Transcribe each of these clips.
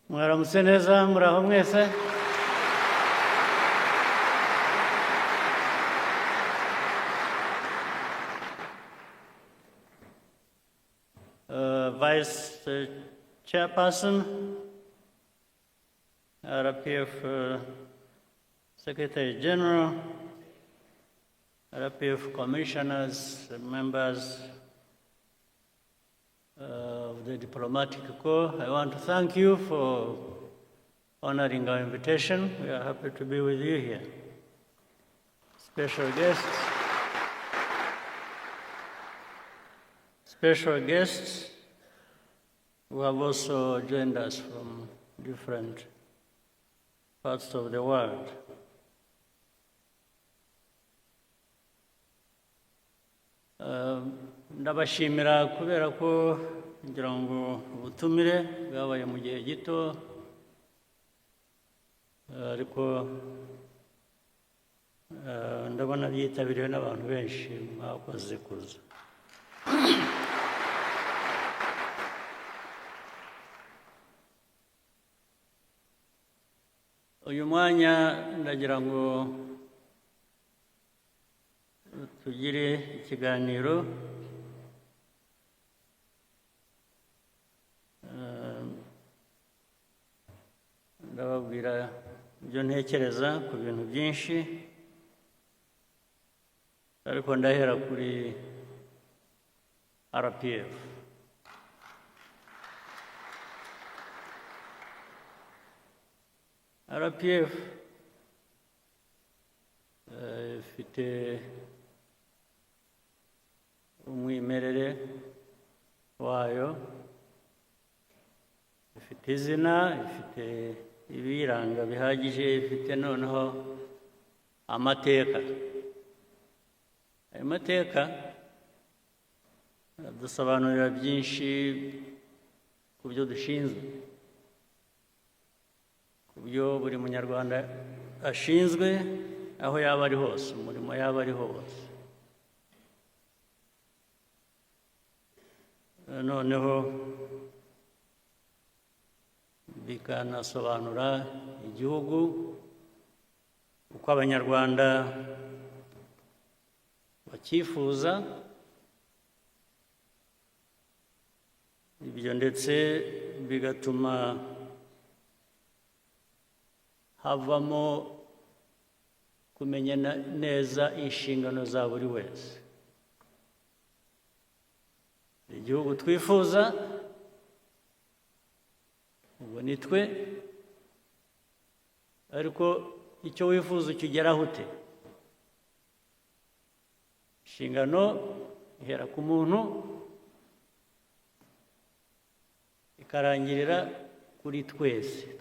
Mwaramutse neza muraho mwese. Vice Chairperson, RPF Secretary General, RPF Commissioners, members of the Diplomatic Corps, I want to thank you for honoring our invitation. We are happy to be with you here. Special guests who have also joined us from different parts of the world. Ndabashimira kubera ko ngira ngo ubutumire bwabaye mu gihe gito ariko ndabona byitabiriwe n'abantu benshi mwakoze kuza. Uyu mwanya ndagira ngo tugire ikiganiro ndababwira ibyo ntekereza ku bintu byinshi ariko ndahera kuri RPF. RPF ifite umwimerere wayo, ifite izina, ifite ibiranga bihagije, ifite noneho amateka. Ayo mateka dusobanurira byinshi ku byo dushinzwe, ku byo buri munyarwanda ashinzwe aho yaba ari hose, umurimo yaba ari hose. Noneho bikanasobanura igihugu uko abanyarwanda bakifuza, ibyo ndetse bigatuma havamo kumenya neza inshingano za buri wese. Igihugu twifuza ubu ni twe, ariko icyo wifuza ukigeraho ute? Inshingano ihera ku muntu ikarangirira kuri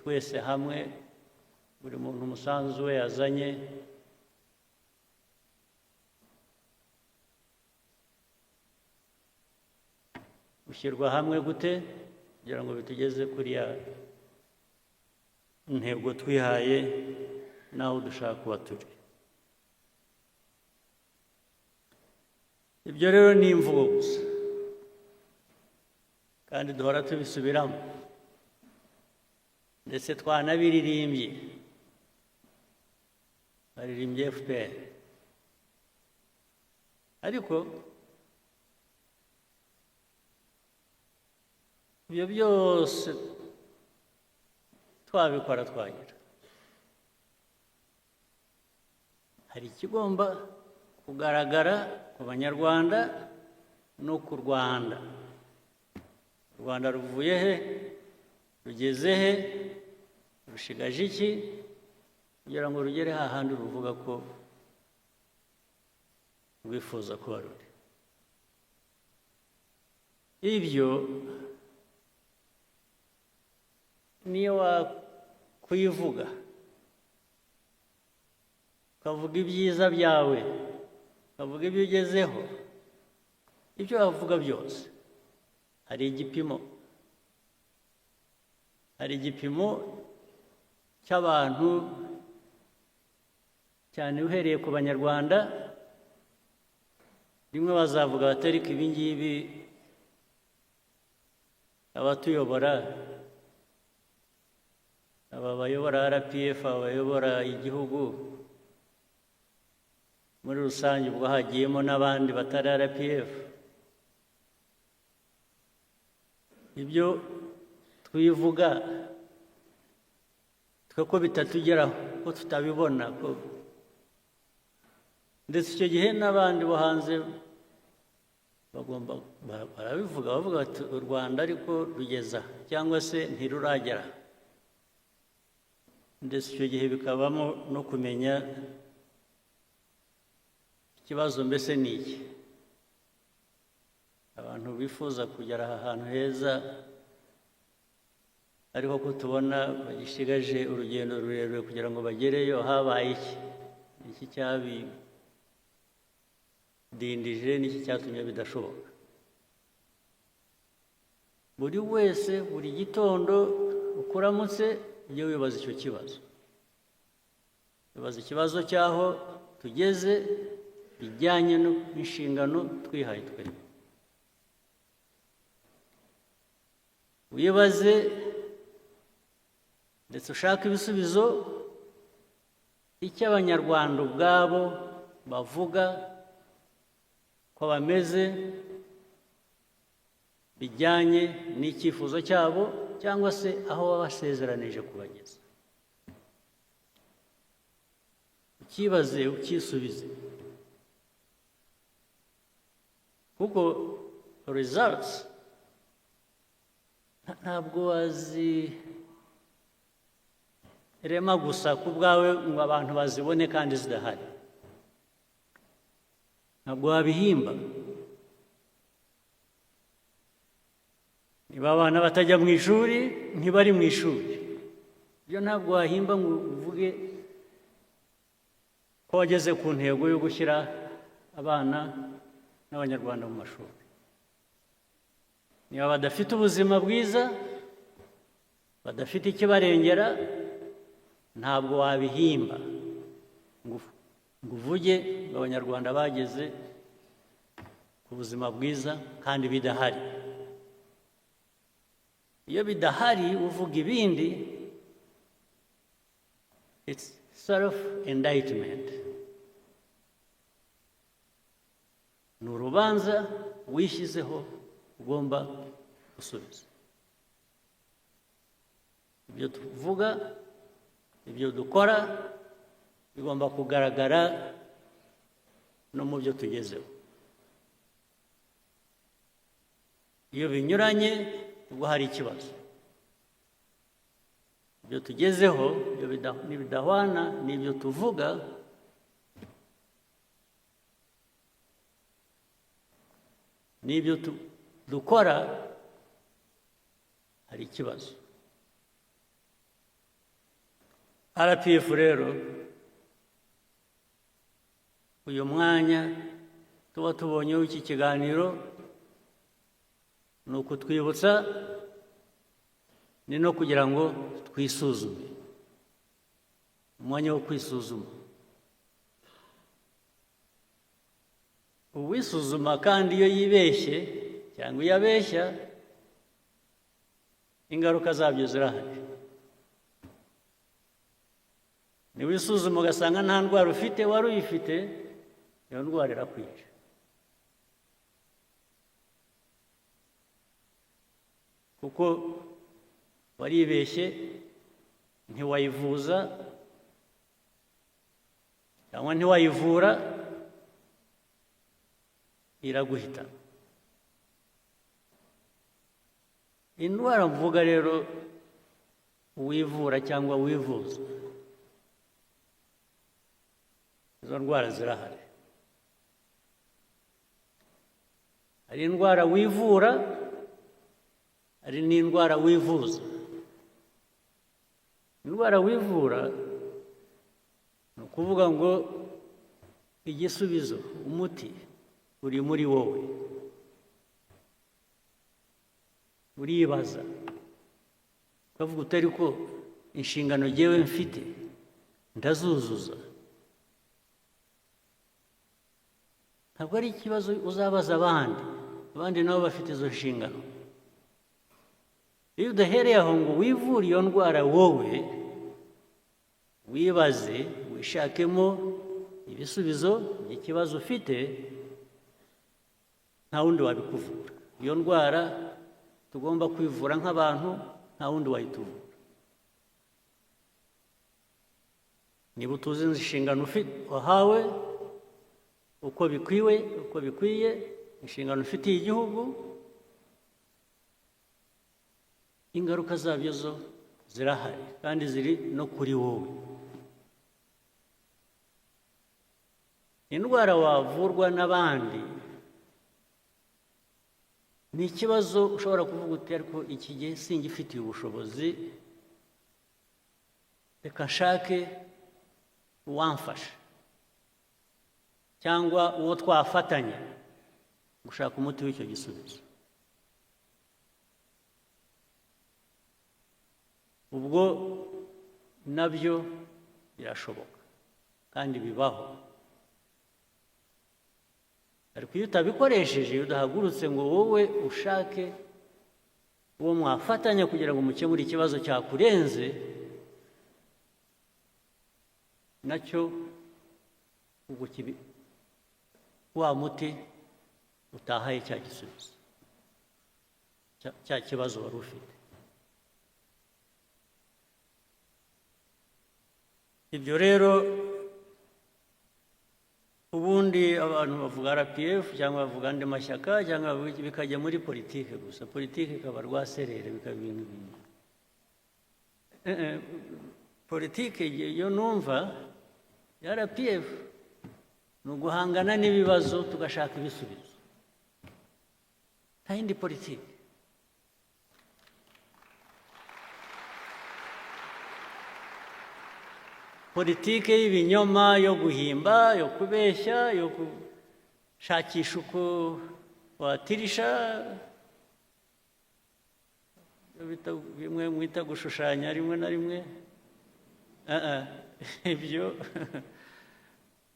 twese hamwe, buri muntu umusanzu we yazanye ushyirwa hamwe gute kugira ngo bitugeze kuri ya ntego twihaye n'aho dushaka kuba turi. Ibyo rero ni imvugo gusa kandi duhora tubisubiramo, ndetse twanabiririmbye, baririmbye FPR, ariko ibyo byose twabikora twagira, hari ikigomba kugaragara ku banyarwanda no ku Rwanda. U Rwanda ruvuye he? Rugeze he? Rushigaje iki kugira ngo rugere hahandi ruvuga ko rwifuza kuba ruri? Ibyo niyo wakwivuga ukavuga ibyiza byawe, ukavuga ibyo ugezeho, ibyo wavuga byose hari igipimo cy'abantu, cyane uhereye ku banyarwanda. Rimwe bazavuga batari ko ibi ngibi abatuyobora aba bayobora RPF, abayobora igihugu muri rusange, ubwo hagiyemo n'abandi batari RPF, ibyo twivuga twe ko bitatugeraho, ko tutabibona, ko ndetse icyo gihe n'abandi bo hanze bagomba barabivuga, bavuga bati u Rwanda ariko rugeza cyangwa se ntiruragera. Ndetse icyo gihe bikabamo no kumenya ikibazo mbese ni iki. Abantu bifuza kugera aha hantu heza ariko ko tubona bagishigaje urugendo rurerure kugira ngo bagereyo, habaye iki? Iki cyabidindije, n'iki cyatumye bidashoboka? Buri wese buri gitondo ukuramutse ujye wibaza icyo kibazo, wibaza ikibazo cy'aho tugeze bijyanye n'inshingano twihaye twebwe. Wibaze ndetse ushaka ibisubizo icyo abanyarwanda ubwabo bavuga ko bameze bijyanye n'icyifuzo cyabo cyangwa se aho babasezeranije kubageza. Ukibaze ukisubize, kuko results ntabwo wazirema gusa ku bwawe ngo abantu bazibone kandi zidahari. Ntabwo wabihimba. Niba abana batajya mu ishuri, ntibari mu ishuri, ibyo ntabwo wahimba ngo uvuge ko wageze ku ntego yo gushyira abana n'abanyarwanda mu mashuri. Niba badafite ubuzima bwiza, badafite ikibarengera, ntabwo wabihimba ngo uvuge ngo abanyarwanda bageze ku buzima bwiza kandi bidahari. Iyo bidahari uvuga ibindi, it's self-indictment. Ni urubanza wishyizeho ugomba gusubiza. Ibyo tuvuga, ibyo dukora bigomba kugaragara no mu byo tugezeho. Iyo binyuranye ubwo hari ikibazo. Ibyo tugezeho nibidahwana n'ibyo tuvuga, n'ibyo dukora, hari ikibazo. RPF rero uyu mwanya tuba tubonyeho iki kiganiro ni ukutwibutsa, ni no kugira ngo twisuzume, umwanya wo kwisuzuma. Uwisuzuma kandi iyo yibeshye cyangwa iyo abeshya, ingaruka zabyo zirahari. Niwisuzuma ugasanga nta ndwara ufite, wari uyifite, iyo ndwara irakwica. Kuko waribeshye, ntiwayivuza cyangwa ntiwayivura, iraguhita. Indwara mvuga rero wivura cyangwa wivuza, izo ndwara zirahari. Hari indwara wivura, hari n'indwara wivuza. Indwara wivura ni ukuvuga ngo igisubizo, umuti uri muri wowe. Uribaza ukavuga utari ko inshingano jyewe mfite ndazuzuza. Ntabwo ari ikibazo uzabaza abandi nabo bafite izo nshingano. Iyo udahereye aho ngo wivure iyo ndwara wowe, wibaze wishakemo ibisubizo by'ikibazo ufite, nta wundi wabikuvura. Iyo ndwara tugomba kwivura nk'abantu, nta wundi wayituvura. Niba utuzi inshingano wahawe uko bikwiye, inshingano ufitiye igihugu, ingaruka zabyo zo zirahari kandi ziri no kuri wowe. Indwara wavurwa n'abandi ni ikibazo ushobora kuvuga uti ariko iki gihe singifitiye ubushobozi, reka nshake uwamfasha cyangwa uwo twafatanya gushaka umuti w'icyo gisubizo. Ubwo nabyo birashoboka kandi bibaho. Ariko iyo utabikoresheje, iyo udahagurutse ngo wowe ushake uwo mwafatanya kugira ngo mukemure ikibazo cyakurenze, nacyo ubwo wa muti utahaye cya gisubizo cya kibazo wari ufite. Ibyo rero ubundi abantu bavuga RPF cyangwa bavuga andi mashyaka cyangwa bikajya muri politike gusa, politike ikaba rwaserere, bikaba ibintu bimwe. Politike yo numva ya RPF ni uguhangana n'ibibazo tugashaka ibisubizo, nta yindi politike. Politike y'ibinyoma, yo guhimba, yo kubeshya, yo gushakisha uko watirisha, bimwe mwita gushushanya rimwe na rimwe, ibyo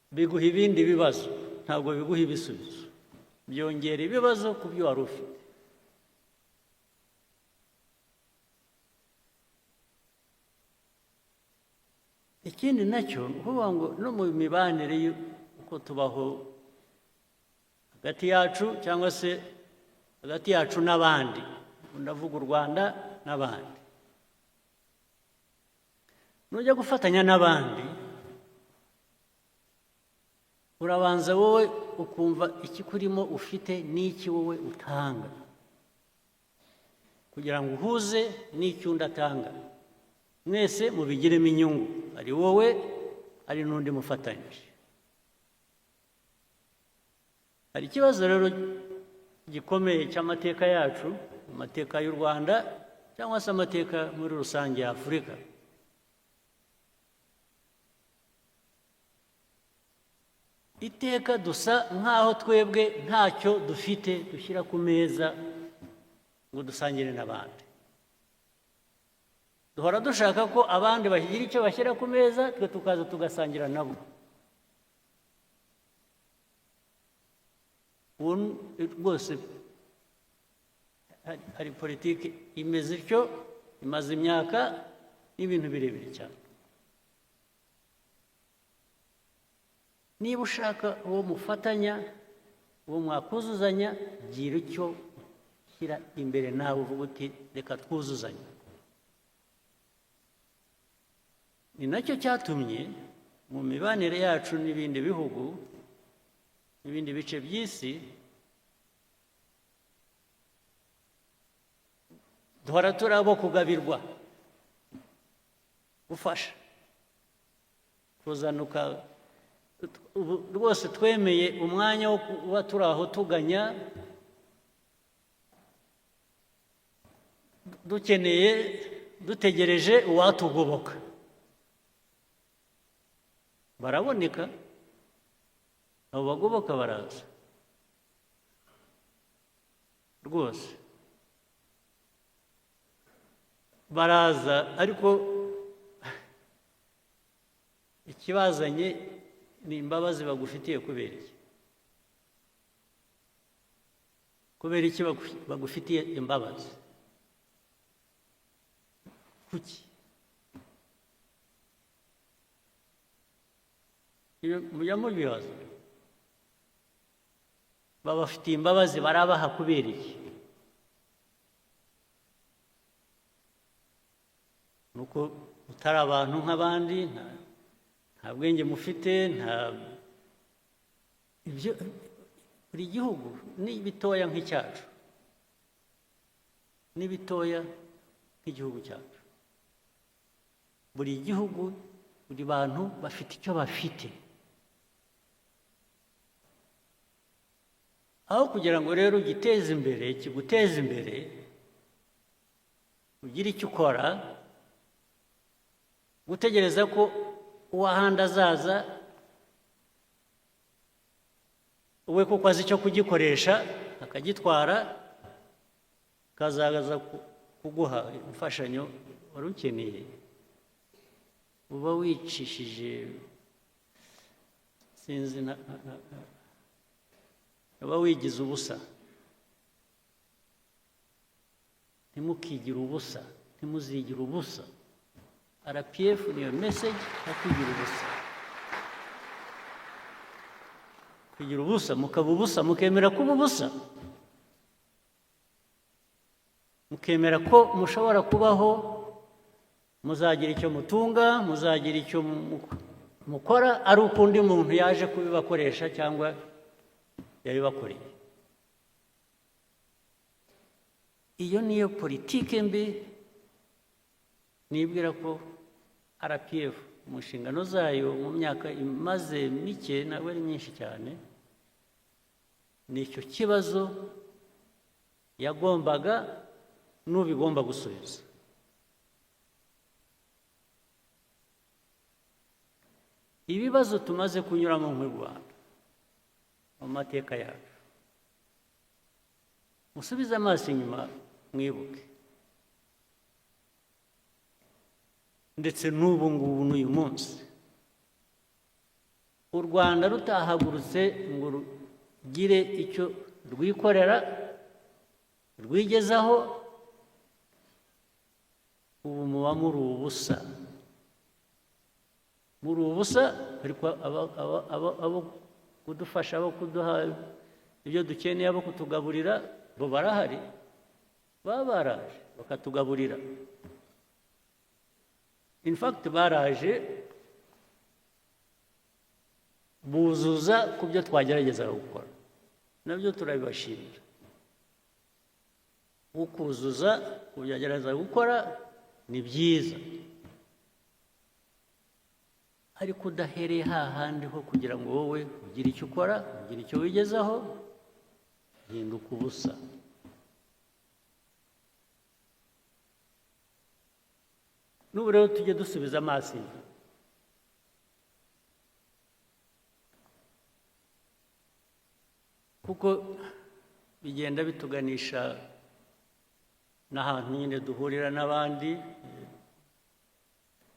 biguha ibindi bibazo, ntabwo biguha ibisubizo, byongera ibibazo ku byo wari ufite. Ikindi nacyo uvuga ngo no mu mibanire uko tubaho hagati yacu cyangwa se hagati yacu n'abandi, ndavuga u Rwanda n'abandi, nujya gufatanya n'abandi urabanza wowe ukumva ikikurimo ufite n'iki wowe utanga, kugira ngo uhuze n'icyo undi atanga, mwese mubigiremo inyungu, ari wowe ari n'undi mufatanyije. Hari ikibazo rero gikomeye cy'amateka yacu, amateka y'u Rwanda cyangwa se amateka muri rusange ya Afurika. Iteka dusa nk'aho twebwe ntacyo dufite dushyira ku meza ngo dusangire n'abandi. Duhora dushaka ko abandi bagira icyo bashyira ku meza, twe tukaza tugasangira nabo. Rwose hari politiki imeze ityo, imaze imyaka n'ibintu birebire cyane. Niba ushaka uwo mufatanya, uwo mwakuzuzanya, gira icyo ushyira imbere nawe uvuga uti reka twuzuzanye. Ni nacyo cyatumye mu mibanire yacu n'ibindi bihugu n'ibindi bice by'isi duhora turi abo kugabirwa, gufasha, kuzanuka. Rwose twemeye umwanya wo kuba turi aho tuganya, dutegereje uwatugoboka. Baraboneka, abo bagoboka baraza rwose baraza, ariko ikibazanye ni imbabazi bagufitiye. Kubera iki? Kubera iki bagufitiye imbabazi? Kuki? mujya mubibaza babafitiye imbabazi barabaha kubera iki? nuko utari abantu nk'abandi, nta bwenge mufite, ibyo buri gihugu ni bitoya nk'icyacu, ni bitoya nk'igihugu cyacu. Buri gihugu, buri bantu bafite icyo bafite. Aho kugira ngo rero ugiteze imbere, kiguteze imbere, ugire icyo ukora, gutegereza ko uwahandi azaza we kuko azi icyo kugikoresha akagitwara, kazaza kuguha imfashanyo wari ukeneye, uba wicishije, sinzi, uba wigize ubusa. Ntimukigire ubusa, ntimuzigire ubusa. RPF niyo message yo kwigira ubusa. Kwigira ubusa, mukaba ubusa, mukemera kuba ubusa, mukemera ko mushobora kubaho, muzagira icyo mutunga, muzagira icyo mukora, ari uko undi muntu yaje kubibakoresha cyangwa yabibakoreye. Iyo niyo politike mbi nibwira ko RPF mu nshingano zayo mu myaka imaze mike, ntabwo ari myinshi cyane, nicyo kibazo yagombaga n'ubigomba gusubiza. Ibibazo tumaze kunyuramo mu Rwanda mu mateka yacu, musubize amaso inyuma mwibuke, ndetse n'ubu ngubu n'uyu munsi u Rwanda rutahagurutse ngo rugire icyo rwikorera rwigezaho, ubu muba muri ubusa, muri ubusa. Ariko abo kudufasha, abo kuduha ibyo dukeneye, abo kutugaburira, bo barahari, baba baraje bakatugaburira. In fact baraje buzuza ku byo twagerageza gukora, nabyo turabibashimira. Ukuzuza ku byo agerageza gukora ni byiza, ariko udahereye hahandi ho kugira ngo wowe ugire icyo ukora, ugire icyo wigezaho, hinduka ubusa. N'ubu rero tujye dusubiza amaso inyuma, kuko bigenda bituganisha n'ahantu nyine duhurira n'abandi,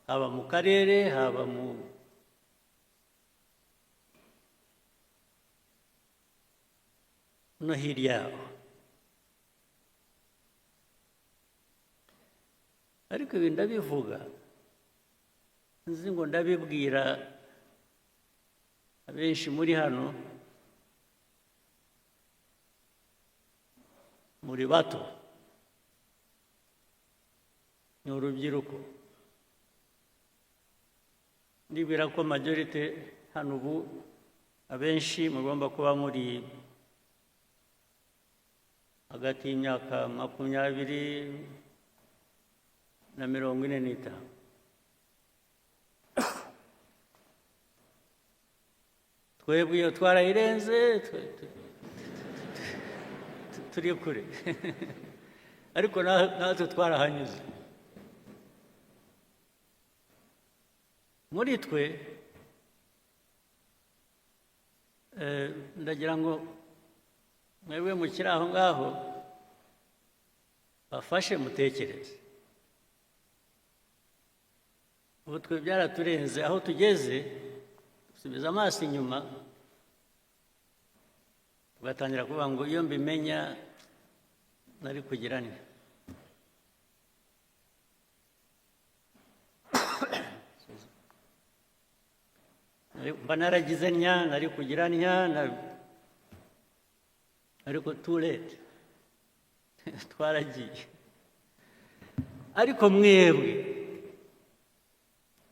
haba mu karere, haba no hirya yaho. Ariko ibi ndabivuga nzi ngo ndabibwira abenshi muri hano, muri bato, ni urubyiruko. Ndibwira ko majority hano ubu abenshi mugomba kuba muri hagati y'imyaka 20 na 45. Twebwe iyo twarayirenze, turi kure. Ariko natwe twarahanyuze. Muri twe ndagira ngo mwebwe mukiri aho ngaho bafashe mutekereze. Ubu twe byaraturenze, aho tugeze dusubiza amaso inyuma, tugatangira kuvuga ngo iyo mbimenya nari kugira nte. mba naragize ntya nari kugira ntya ariko too late twaragiye. Ariko mwebwe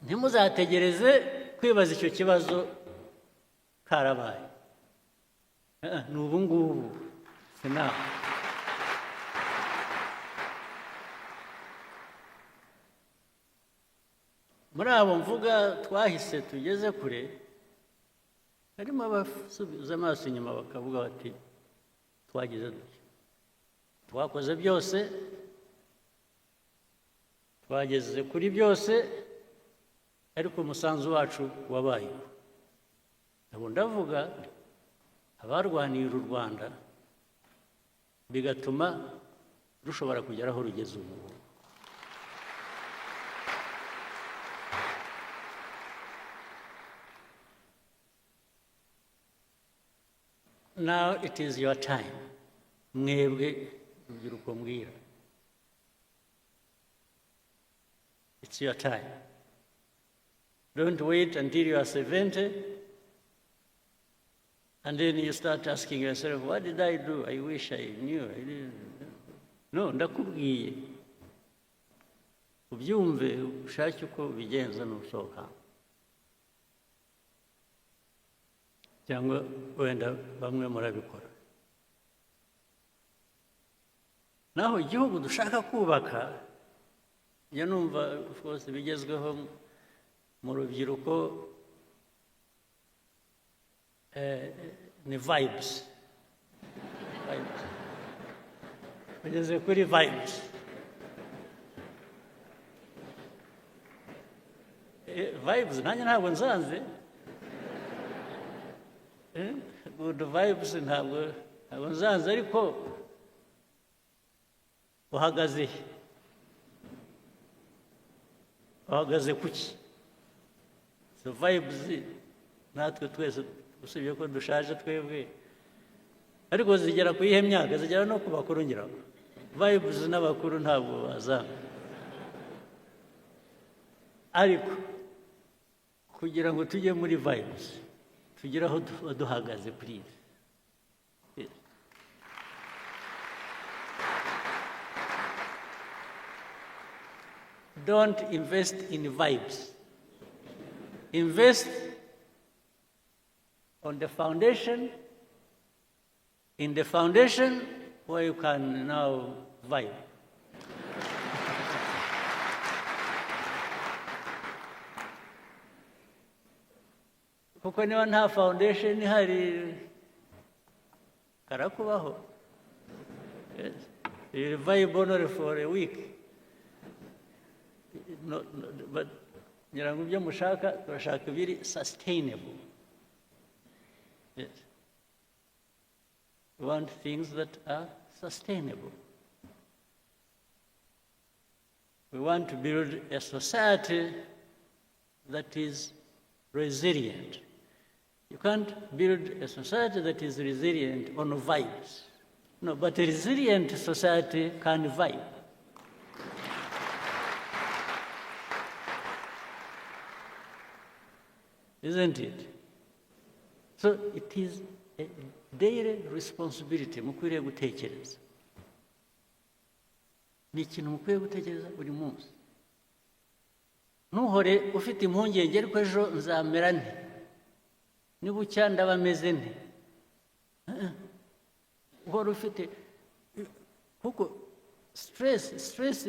ntimuzategereze kwibaza icyo kibazo karabaye. Ni ubu ngubu sinaho. Muri abo mvuga twahise tugeze kure, harimo abasubiza amaso inyuma bakavuga bati twagize duke, twakoze byose, twageze kuri byose, ariko umusanzu wacu wabayeho. Abo ndavuga abarwaniye u Rwanda bigatuma rushobora kugera aho rugeze ubu. Now it is your time. Mwebwe urubyiruko mbwira. It's your time. Don't wait until you are 70 and then you start asking yourself, what did I do? I wish I knew. I didn't. No, ndakubwiye. Ubyumve ushake uko bigenza n'usohoka. Cyangwa wenda bamwe murabikora. Naho igihugu dushaka kubaka, njya numva of course bigezweho mu rubyiruko ni vibes. Bageze kuri vibes. Vibes nanjye ntabwo nzanze. Good vibes ntabwo nzanze, ariko uhagaze kuki? So vibes natwe twese usibye ko dushaje twebwe, ariko zigera ku ihe myaka, zigera no ku bakuru ngira. Vibes n'abakuru ntabwo bazanga, ariko kugira ngo tujye muri vibes tugira aho duhagaze please. Don't invest in vibes. Invest on the foundation, in the foundation where you can now vibe. Kuko niba nta foundation ihari karakubaho. Yes. You vibe only for a week. No, but ngira ngo ibyo mushaka turashaka biri sustainable. Yes. We want things that are sustainable. We want to build a society that is resilient. You can't build a society that is resilient on vibes. No, but a resilient society can vibe. Isn't it? So it is a daily responsibility mukwiriye gutekereza. Ni ikintu mukwiye gutekereza buri munsi. Ntuhore ufite impungenge ariko ejo nzamera nte, nibucya ndaba meze nte. Uhora ufite kuko stress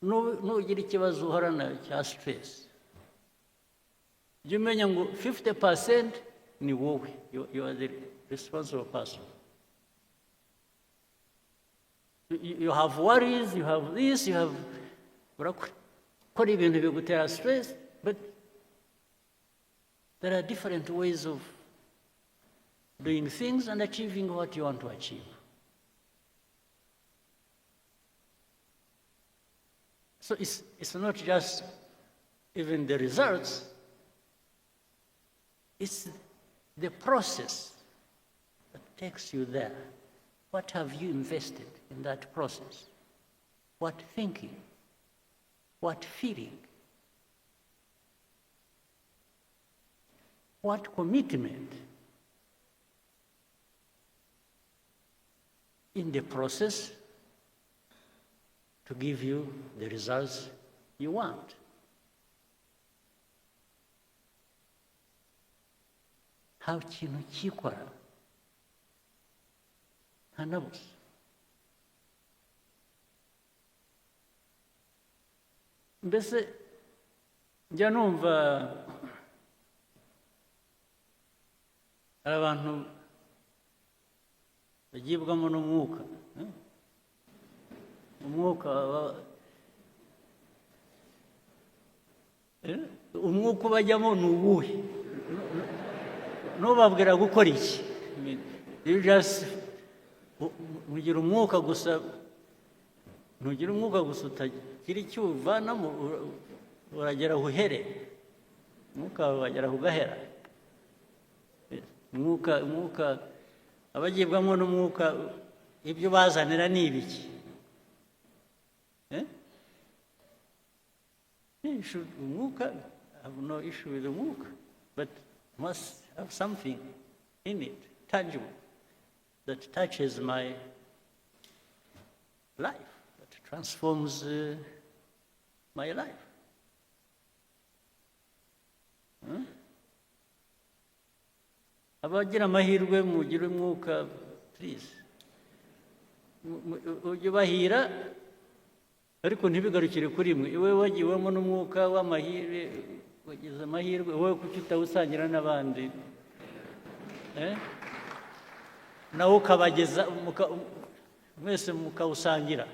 nugira ikibazo uhorana cya stress. Jya umenya ngo 50% ni wowe, you are the responsible person. You have worries, you have this, you have urakora ibintu bigutera stress, but there are different ways of doing things and achieving what you want to achieve. So it's not just even the results, it's the process that takes you there. What have you invested in that process? What thinking? What feeling? what commitment in the process to give you the results you want. Nta kintu cyikora nta na busa. Mbese njya numva hari abantu bagibwamo n'umwuka, umwuka ubajyamo ni uwuhe? Ntubabwira gukora iki? Ugira umwuka gusa, ntugira umwuka gusa utagira icyo uvanamo, uragera aho uhere, umwuka wawe wagera aho ugahera. Umwuka abagibwamo n'umwuka, ibyo bazanira ni ibiki? Umwuka, I have no issue with the umwuka, but must have something in it, tangible, that touches my life, that transforms my life. Abagira amahirwe mugire umwuka, please, ujye ubahira, ariko ntibigarukire kuri mwe. Iwe wagiwemo n'umwuka w'amahirwe, wagize amahirwe, wowe kuki utawusangira n'abandi? Nawe ukabageza, mwese mukawusangira.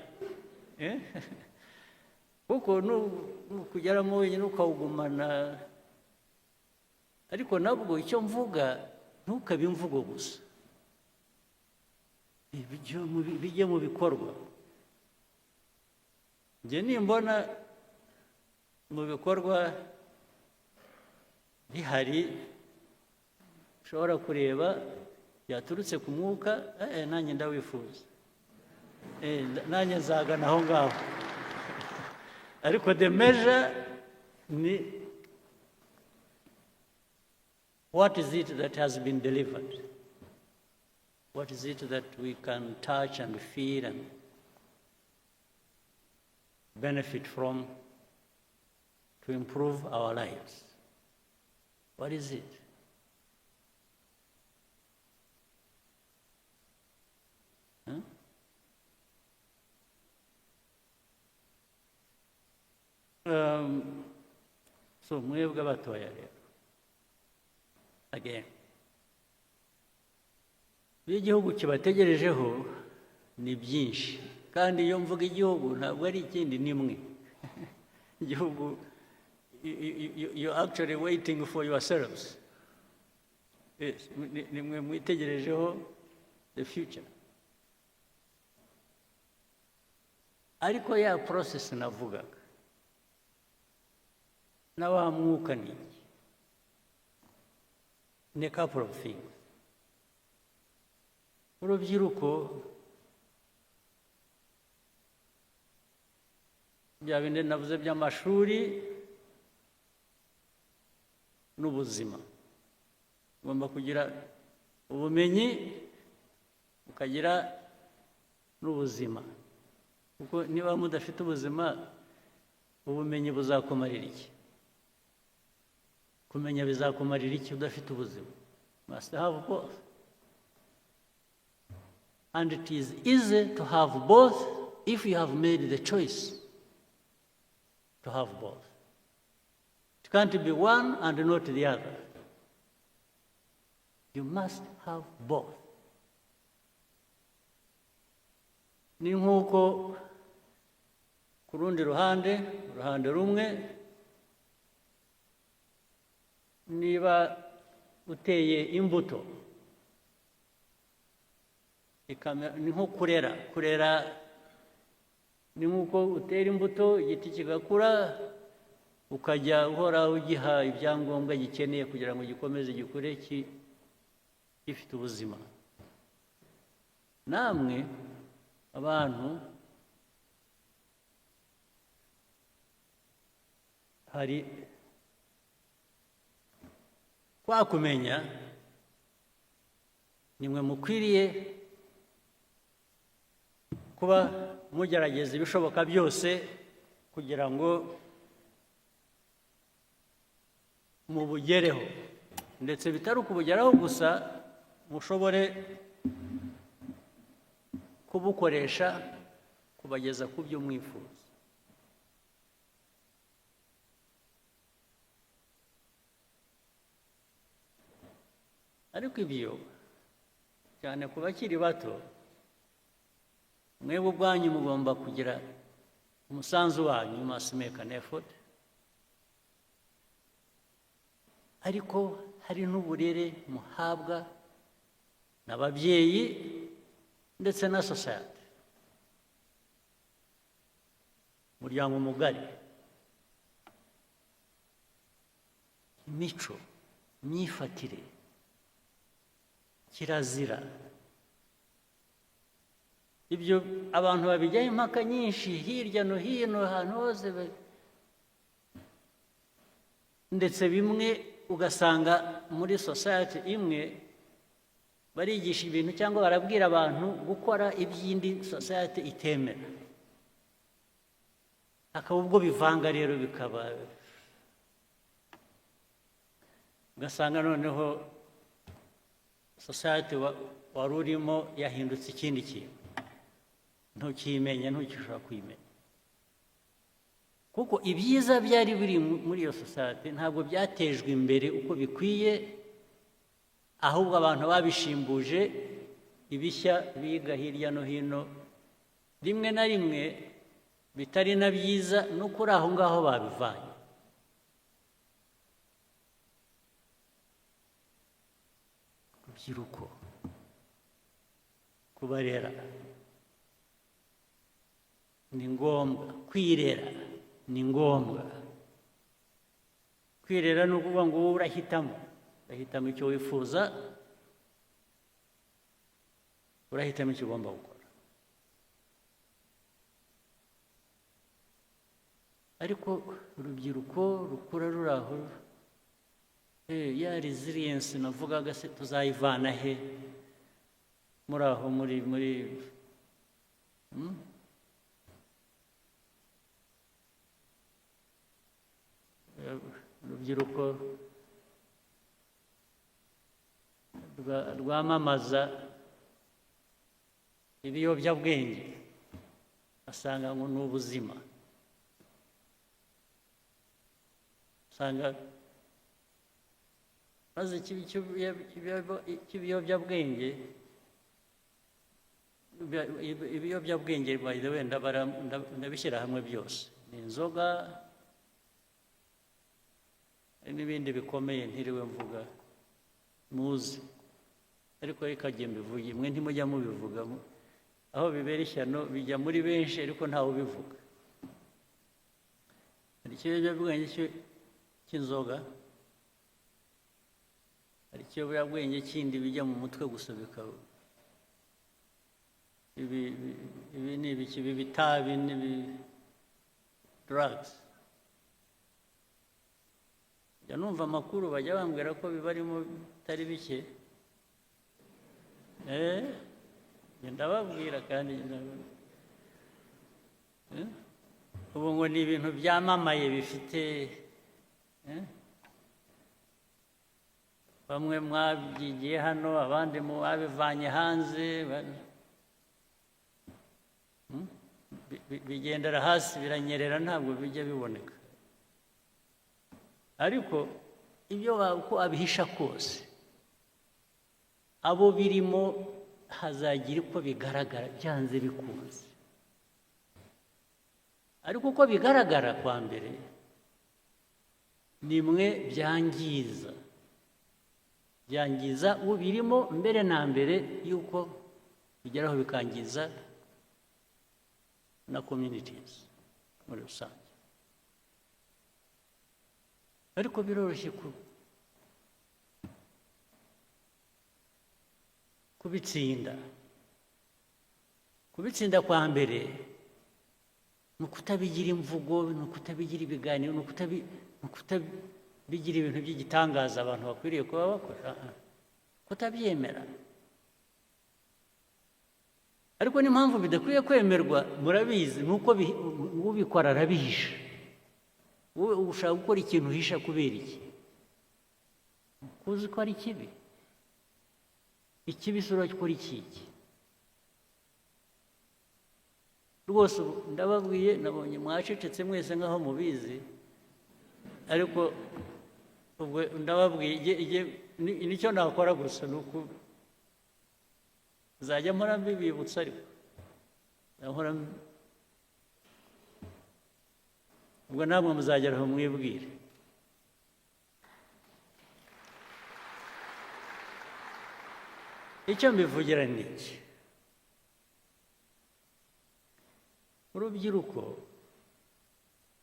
Kuko nukugeramo wenyine ukawugumana, ariko nabwo icyo mvuga ntukabe imvugo gusa, bijye mu bikorwa. Njye nimbona mu bikorwa bihari ushobora kureba byaturutse ku mwuka, nanjye ndawifuza, nanjye nzagana aho ngaho. Ariko the measure ni what is it that has been delivered? What is it that we can touch and feel and benefit from to improve our lives? What is it? So mwebwe abatoya rero, again, iyo igihugu kibategerejeho ni byinshi, kandi iyo mvuga igihugu ntabwo ari ikindi, ni mwe. Igihugu, you're actually waiting for yourselves. Yes, ni mwe mwitegerejeho the future. Ariko ya process navugaga na wa mwuka ni iki? Ni a couple of things. Urubyiruko, bya bindi navuze by'amashuri n'ubuzima, ugomba kugira ubumenyi ukagira n'ubuzima, kuko niba mudafite ubuzima, ubumenyi buzakumarira iki? Kumenya bizakumarira iki udafite ubuzima? Must have both. And it is easy to have both if you have made the choice to have both. It can't be one and not the other. You must have both. Ni nk'uko ku rundi ruhande rumwe, niba uteye imbuto, ni nko kurera, ni nk'uko utera imbuto, igiti kigakura, ukajya uhora ugiha ibyangombwa gikeneye kugira ngo gikomeze gikure gifite ubuzima. Namwe abantu hari kwakumenya nimwe mukwiriye kuba mugerageza ibishoboka byose kugira ngo mubugereho, ndetse bitari ukubugeraho gusa, mushobore kubukoresha kubageza ku byo mwifuza. Ariko ibyo cyane ku bakiri bato, mwebwe ubwanyu mugomba kugira umusanzu wanyu, you must make an effort. Ariko hari n'uburere muhabwa n'ababyeyi ndetse na society, umuryango mugari, imico, imyifatire, kirazira. Ibyo abantu babijyaho impaka nyinshi hirya no hino, ahantu hose, ndetse bimwe ugasanga muri society imwe barigisha ibintu cyangwa barabwira abantu gukora iby'indi society itemera, akaba ubwo bivanga rero, bikaba ugasanga noneho society wari urimo yahindutse ikindi kintu, ntukimenya, ntukishobora kwimenya, kuko ibyiza byari biri muri iyo society ntabwo byatejwe imbere uko bikwiye, ahubwo abantu babishimbuje ibishya biga hirya no hino, rimwe na rimwe bitari na byiza, no kuri aho ngaho babivanye. Urubyiruko, kubarera ni ngombwa, kwirera ni ngombwa. Kwirera ni ukuvuga ngo wowe urahitamo icyo wifuza, urahitamo icyo ugomba gukora. Ariko urubyiruko rukura ruri aho, ya resilience navugaga se tuzayivana he muri aho, muri urubyiruko rwamamaza ibiyobyabwenge, asanga ngo ni ubuzima, asanga maze ibiyobyabwenge, by the way ndabishyira hamwe byose, ni inzoga n'ibindi bikomeye ntiriwe mvuga muzi, ariko reka njye mbivuge, mwe ntimujya mubivuga, aho bibera ishyano bijya muri benshi ariko ntawe ubivuga. Hari ikiyobyabwenge cy'inzoga, hari ikiyobyabwenge kindi bijya mu mutwe gusa, bikaba ibi ni ibiki, bitabi n'ibi drugs. Njya numva amakuru bajya bambwira ko bibarimo bitari bike, ndababwira kandi ubu ngo ni ibintu byamamaye bifite, bamwe mwabyigiye hano, abandi mwabivanye hanze, bigendera hasi, biranyerera, ntabwo bijya biboneka. Ariko ibyo uko abihisha kose, abo birimo hazagira uko bigaragara, byanze bikunze. Ariko uko bigaragara kwa mbere, nimwe byangiza ubirimo mbere na mbere yuko bigeraho bikangiza na communities muri rusange. Ariko biroroshye kubitsinda kwa mbere ni ukutabigira imvugo, ni ukutabigira ibiganiro, ni bigira ibintu by'igitangaza abantu bakwiriye kuba bakora kutabyemera ariko n'impamvu bidakwiye kwemerwa murabizi nuko ubikora arabihisha wowe ushaka gukora ikintu uhisha kubera iki kuzi ko ari kibi ikibi sura gukora iki rwose ndababwiye nabonye mwacecetse mwese nkaho mubizi ariko ubwo ndababwiye nicyo nakora gusa nuko zajya mpora mbibibutsa ariko ubwo namwe muzagera aho mwibwire icyo mbivugira ni iki urubyiruko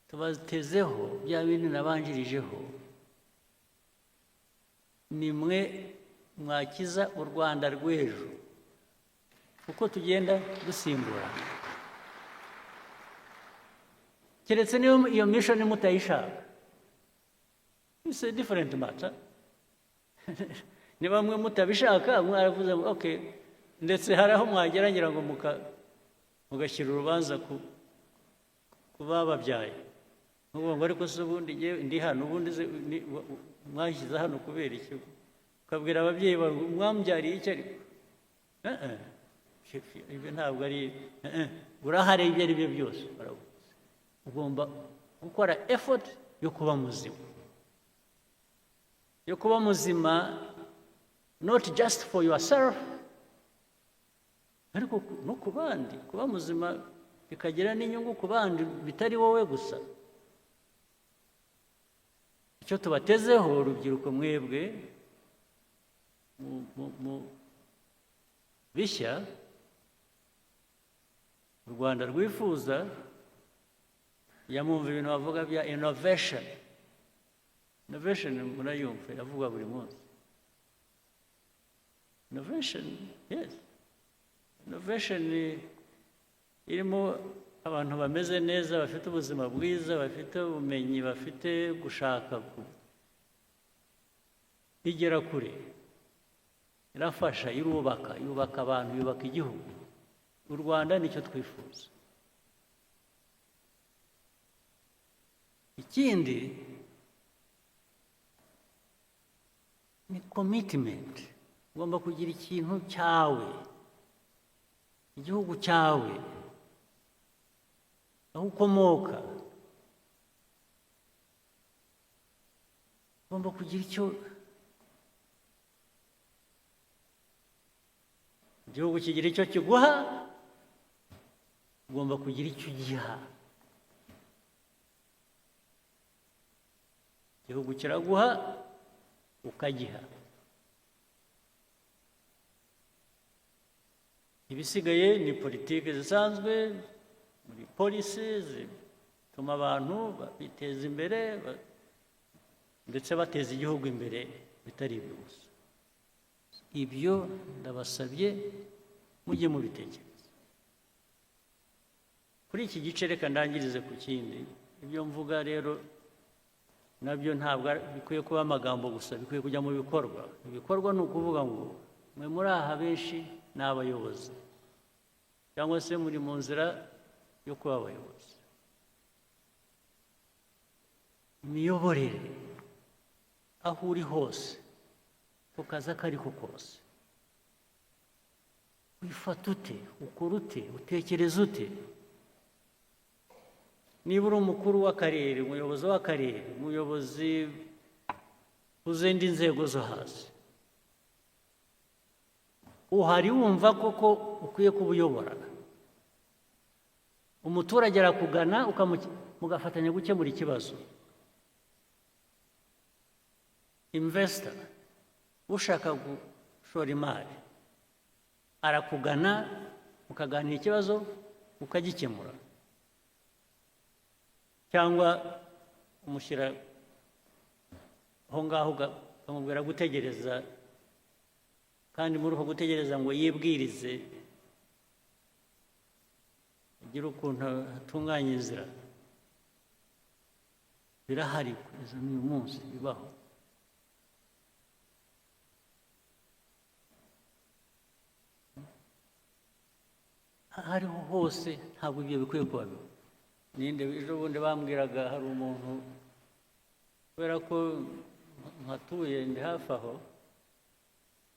tubatezeho bya bintu nabanjirijeho ni mwe mwakiza u Rwanda rw'ejo uko tugenda dusimbura keretse niyo iyo mission mutayishaka it's a different matter niba mwe mutabishaka mwaravuze ngo okay ndetse hari aho mwageragera ngo mugashyira urubanza ku bababyaye ngo ariko se ubundi ndi hano ubundi mwashyize hano kubera iki ukabwira ababyeyi mwambyariye icyo ariko ibyo ntabwo ari urahari ibyo ari byo byose ugomba gukora effort yo kuba muzima not just for yourself ariko no ku bandi kuba muzima bikagira n'inyungu ku bandi bitari wowe gusa icyo tubatezeho urubyiruko mwebwe mu bishya u Rwanda rwifuza yamumva ibintu bavuga bya innovation murayumva yavuga buri munsi innovation irimo abantu bameze neza bafite ubuzima bwiza bafite ubumenyi bafite gushaka igera kure irafasha yubaka abantu yubaka igihugu u Rwanda nicyo twifuza ikindi ni commitment ugomba kugira ikintu cyawe igihugu cyawe aho ukomoka ugomba kugira icyo igihugu kigira icyo kiguha ugomba kugira icyo ugiha igihugu kiraguha ukagiha ibisigaye ni politiki zisanzwe muri polisi zituma abantu biteza imbere ndetse bateza igihugu imbere bitari ibyo gusa ibyo ndabasabye mujye mubitekereza kuri iki gice reka ndangirize ku kindi ibyo mvuga rero nabyo ntabwo bikwiye kuba amagambo gusa bikwiye kujya mu bikorwa ibikorwa ni ukuvuga ngo mwe muri aha benshi ni abayobozi cyangwa se muri mu nzira yo kuba abayobozi imiyoborere aho uri hose ku kazi ako ari ko kose wifata ute ukora ute utekereza ute niba uri umukuru w'akarere umuyobozi w'akarere umuyobozi uzindi nzego zo hasi uhari wumva koko ukwiye kuba uyobora umuturage arakugana mugafatanya gukemura ikibazo investor ushaka gushora imari arakugana mukaganira ikibazo ukagikemura cyangwa umushyira aho ngaho ukamubwira gutegereza kandi muri uko gutegereza ngo yibwirize agire ukuntu atunganya inzira birahari kugeza n'uyu munsi bibaho. Hariho hose ntabwo ibyo bikwiye kuba biba. Ninde ejo bundi bambwiraga hari umuntu kubera ko nkatuye ndi hafi aho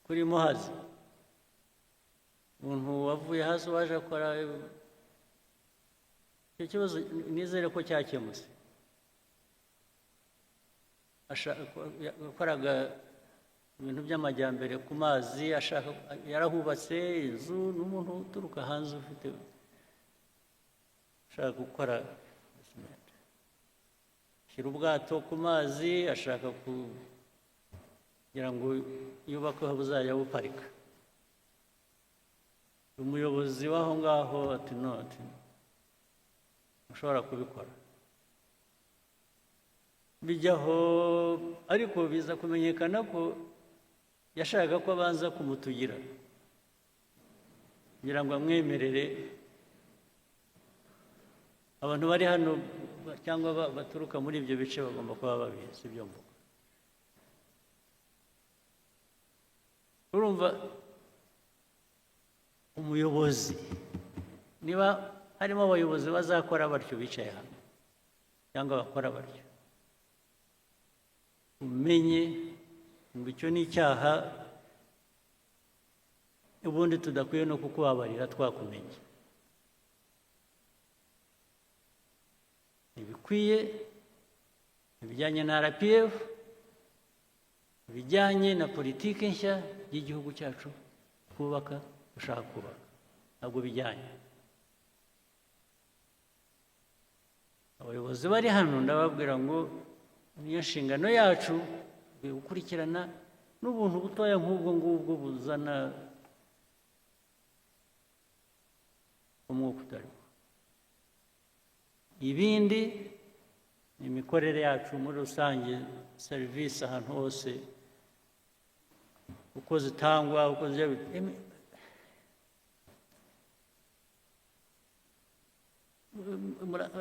kuri Muhazi, umuntu wavuye hasi waje akora icyo kibazo, nizere ko cyakemutse. Yakoraga ibintu by'amajyambere ku mazi, yarahubatse inzu, n'umuntu uturuka hanze ufite ashaka gukora shyira ubwato ku mazi, ashaka kugira ngo yubake aho buzajya buparika. Umuyobozi w'aho ngaho ati no, ati ushobora kubikora. Bijyaho, ariko biza kumenyekana ko yashakaga ko abanza kumutugira kugira ngo amwemerere. Abantu bari hano cyangwa baturuka muri ibyo bice bagomba kuba babizi ibyo mvuga. Urumva, umuyobozi, niba harimo abayobozi bazakora batyo bicaye hano cyangwa bakora batyo, umenye ngo icyo ni icyaha, ubundi tudakwiye no kukubabarira twakumenye. Ibikwiye ibijyanye na RPF, ibijyanye na politiki nshya y'igihugu cyacu kubaka, ushaka kubaka, ntabwo bijyanye. Abayobozi bari hano ndababwira ngo niyo nshingano yacu gukurikirana n'ubuntu butoya nk'ubwo ngubwo buzana umwuka utariho. Ibindi ni imikorere yacu muri rusange, serivisi ahantu hose uko zitangwa, uko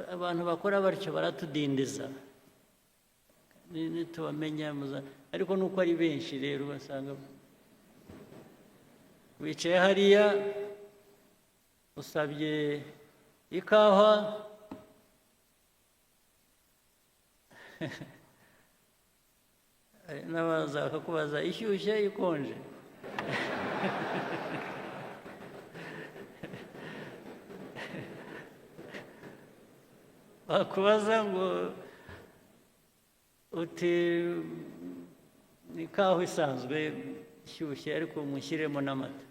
abantu bakora batyo baratudindiza ntitubamenya. Ariko nuko ari benshi rero basanga wicaye hariya usabye ikawa n'abaza bakakubaza ishyushye ikonje. Bakubaza ngo uti ni ikawa isanzwe ishyushye ariko mushyiremo n'amata,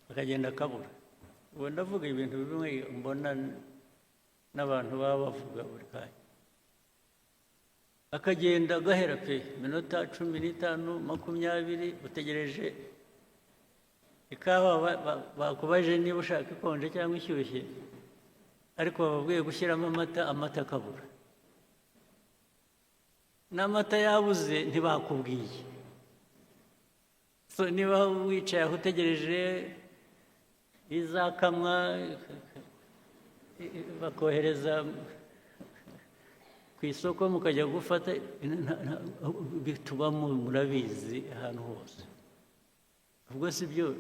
akagenda akabura. Ubu ndavuga ibintu bimwe mbona n'abantu baba bavuga buri kanya, akagenda agahera pe minota 15 20 utegereje ikawa. Bakubaje niba ushaka ikonje cyangwa ishyushye, ariko bababwiye gushyiramo amata akabura. N'amata yabuze ntibakubwiye. So niba wicaye aho utegereje izakamwa bakohereza ku isoko mukajya gufata, bitubamo murabizi ahantu hose. Ubwo si byo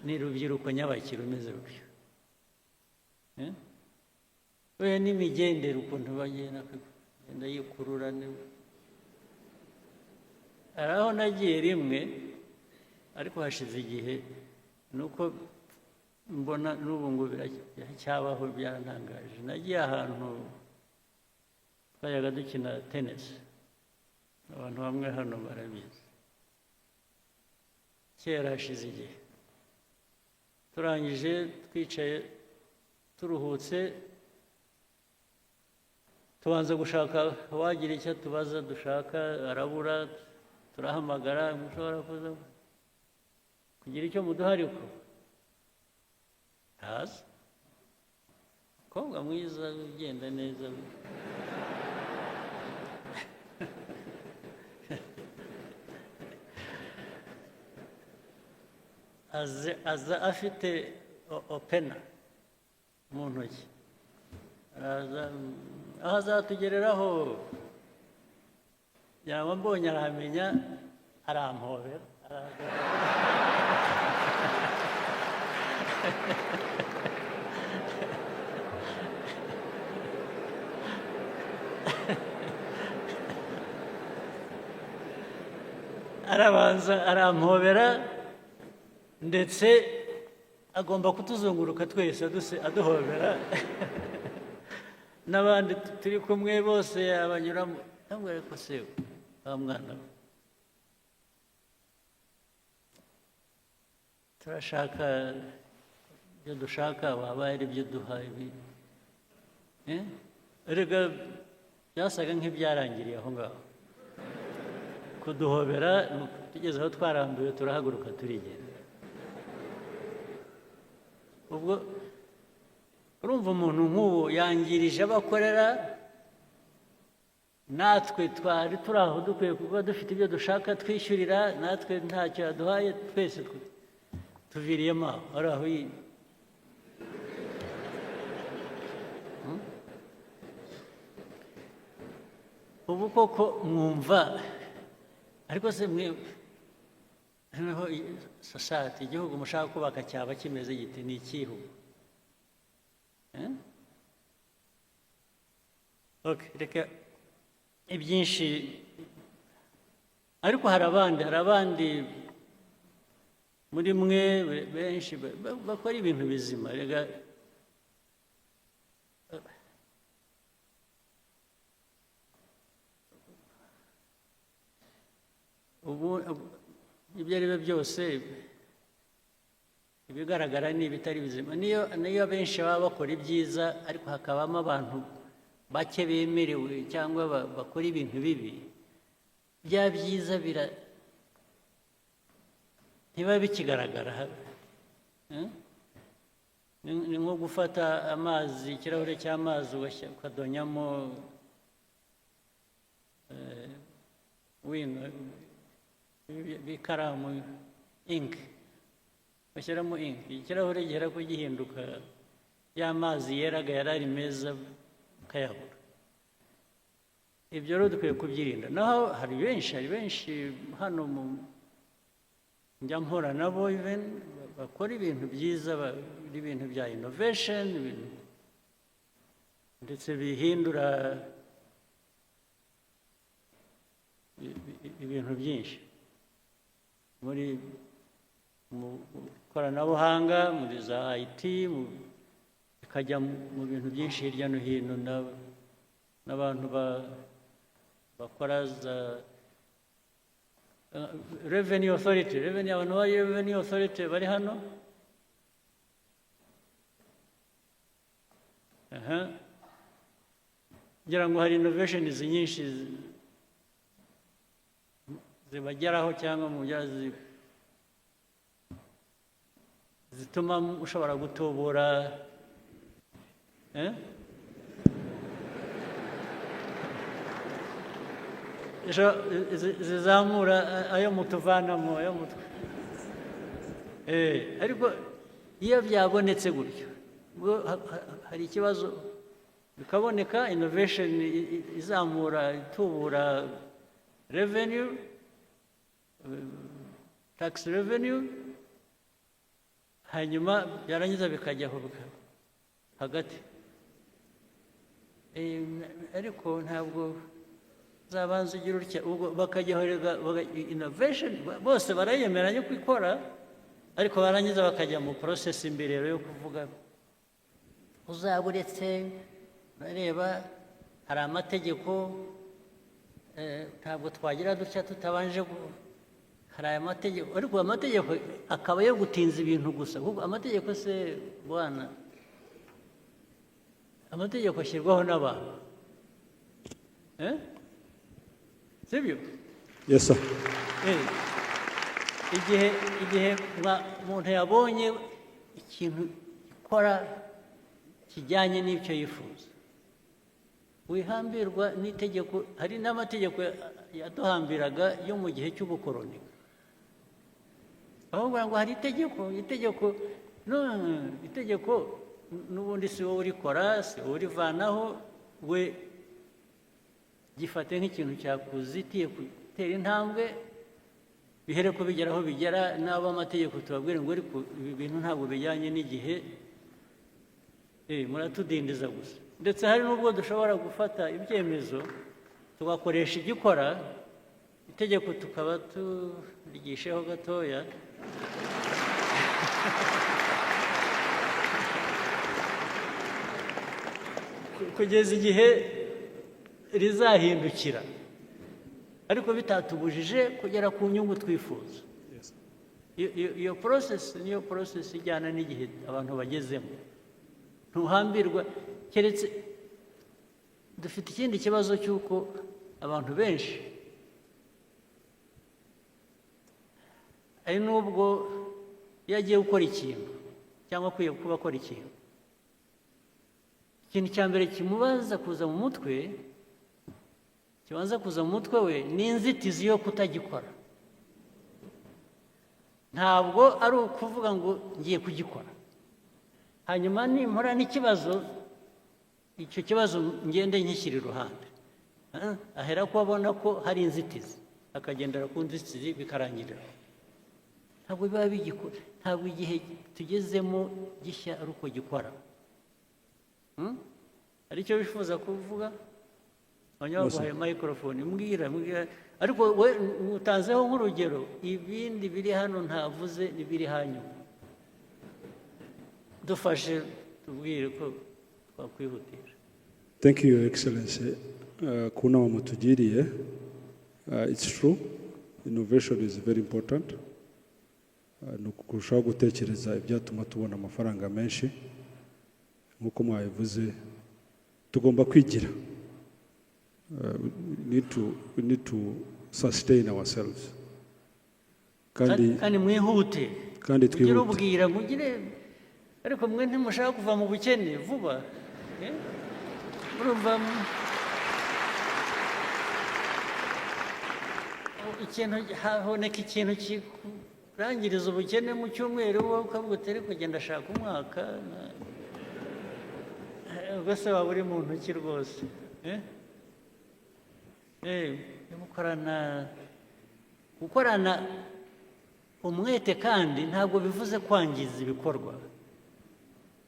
ni rubyiruko nyabaki rumeze rutyo. Oya n'imigendere ukuntu bagenda yikurura. Hari aho nagiye rimwe ariko hashize igihe, nuko mbona n'ubu ngo biracyabaho, byarantangaje. Nagiye ahantu twajyaga dukina tenisi, abantu bamwe hano barabizi, kera hashize igihe. Turangije twicaye turuhutse, tubanza gushaka wagira icyo tubaza dushaka, arabura. Turahamagara, mushobora kuza kugira icyo muduha, ariko ntazi. Umukobwa mwiza ugenda neza, aza afite opena mu ntoki, araza aho azatugereraho yaba mbonye arahamenya arampobera arabanza arampobera ndetse agomba kutuzunguruka twese aduhobera n'abandi turi kumwe bose abanyuramo ntabwo ariko se wa mwana turashaka ibyo dushaka waba ari ibyo duha ibi erega byasaga nk'ibyarangiriye aho ngaho kuduhobera tugeze aho twarambiwe turahaguruka turigenda ubwo urumva umuntu nk'uwo yangirije abakorera natwe twari turi aho dukwiye kuba dufite ibyo dushaka twishyurira natwe ntacyo yaduhaye twese tuviriyemo aho ari aho ubu koko mwumva ariko se mwe noneho sosiyete igihugu mushaka kubaka cyaba kimeze giti ni ikihugu reka ibyinshi ariko hari abandi muri mwe benshi bakora ibintu bizima rega ubu ibyo ari byo byose ibigaragara ni ibitari bizima niyo benshi baba bakora ibyiza ariko hakabamo abantu bake bemerewe cyangwa bakora ibintu bibi bya byiza ntibiba bikigaragara ni nko gufata amazi ikirahure cy'amazi ukadonyamo bikaramu inki bashyiramo inki ikirahure gihera ko gihinduka y'amazi yeraga yari ari meza ukayabura ibyo rero dukwiye kubyirinda naho hari benshi hano njya mpura nabo bakora ibintu byiza ibintu bya innovation ndetse bihindura ibintu byinshi mu ikoranabuhanga muri za IT bikajya mu bintu byinshi hirya no hino n'abantu bakora za revenue authority abantu ba revenue authority bari hano ngira ngo hari innovations nyinshi zibageraho cyangwa mu byazi zituma ushobora gutubura zizamura ayo mutuvanamo ariko iyo byabonetse gutyo hari ikibazo bikaboneka innovation izamura itubura revenue tax revenue hanyuma byarangiza bikajyaho hagati ariko ntabwo zabanza ugira utya ubwo bakajyaho innovation bose barayemeranya ko ikora ariko barangiza bakajya mu process imbere yo kuvuga uzaburetse bareba hari amategeko ntabwo twagira dutya tutabanje hari aya mategeko ariko amategeko akaba yo gutinza ibintu gusa kuko amategeko se bwana amategeko ashyirwaho n'abantu sibyo yes sir igihe umuntu yabonye ikintu gikora kijyanye n'icyo yifuza wihambirwa n'itegeko hari n'amategeko yaduhambiraga yo mu gihe cy'ubukoroni aho ngo hari itegeko n'ubundi si wowe urikora si wowe urivanaho we gifate nk'ikintu cyakuzitiye gutera intambwe bihere ko bigera aho bigera n'abo amategeko tubabwire ngo ariko ibi bintu ntabwo bijyanye n'igihe muratudindiza gusa ndetse hari n'ubwo dushobora gufata ibyemezo tugakoresha igikora itegeko tukaba turigisheho gatoya kugeza igihe rizahindukira ariko bitatubujije kugera ku nyungu twifuza iyo process niyo process ijyana n'igihe abantu bagezemo ntuhambirwa keretse dufite ikindi kibazo cy'uko abantu benshi ari n'ubwo iyo agiye gukora ikintu cyangwa akwiye kuba akora ikintu cya mbere kimubaza kuza mu mutwe kibanza kuza mu mutwe we ni inzitizi yo kutagikora ntabwo ari ukuvuga ngo ngiye kugikora hanyuma nimpora n'ikibazo icyo kibazo ngende nkishyira iruhande ahera ko abona ko hari inzitizi akagendera ku nzitizi bikarangirira ntabwo biba bigikora ntabwo igihe tugezemo gishya ari uko gikora hari icyo bifuza kuvuga abanyabaguhaye microphone mbwira ariko we utanzeho nk'urugero ibindi biri hano ntavuze n'ibiri hanyuma dufashe tubwire ko twakwihutira. Thank you, Your Excellency. Kuna mutugiriye. It's true. Innovation is very important. Nukurushaho gutekereza ibyatuma tubona amafaranga menshi nk'uko mwabivuze tugomba kwigira. We need to sustain ourselves. Kandi mwihute. Kandi twihute. Ubwira mugire ariko mwe ntimushaka kuva mu bukene vuba. Murumva ikintu haboneka ikintu kirangiriza ubukene mu cyumweru wowe ukavuga utari kugenda ashaka umwaka ubwo se waba uri mu ntoki rwose gukorana umwete kandi ntabwo bivuze kwangiza ibikorwa.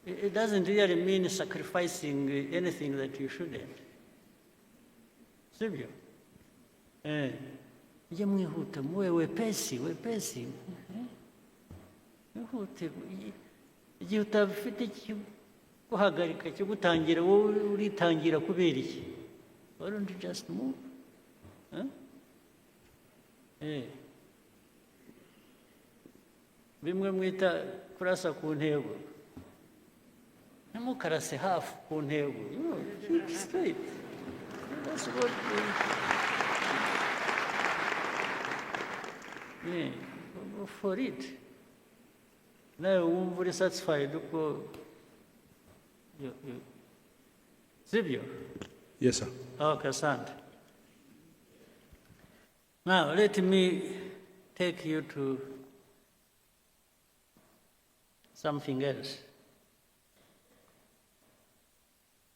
It doesn't really mean sacrificing anything that you shouldn't. Sibyo? Ujye mwihuta muwe wepesi. Mwihute. Igihe utafite guhagarika kigutangira wowe uritangira kubera iki? Why don't you just move? Bimwe mwita kurasa ku ntego. Ntimukarase hafi ku ntego. Keep straight. That's what go for it. Nawe wumva uri satisfied uko sibyo? Yes, sir. Okay, asante. Now, let me take you to something else.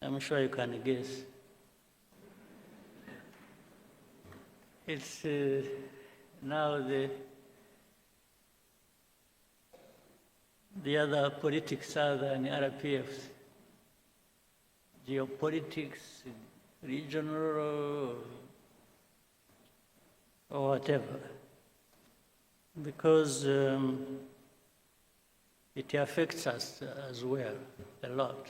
I'm sure you can guess. It's now the other politics other than RPFs. Geopolitics, regional, or whatever. Because it affects us as well, a lot.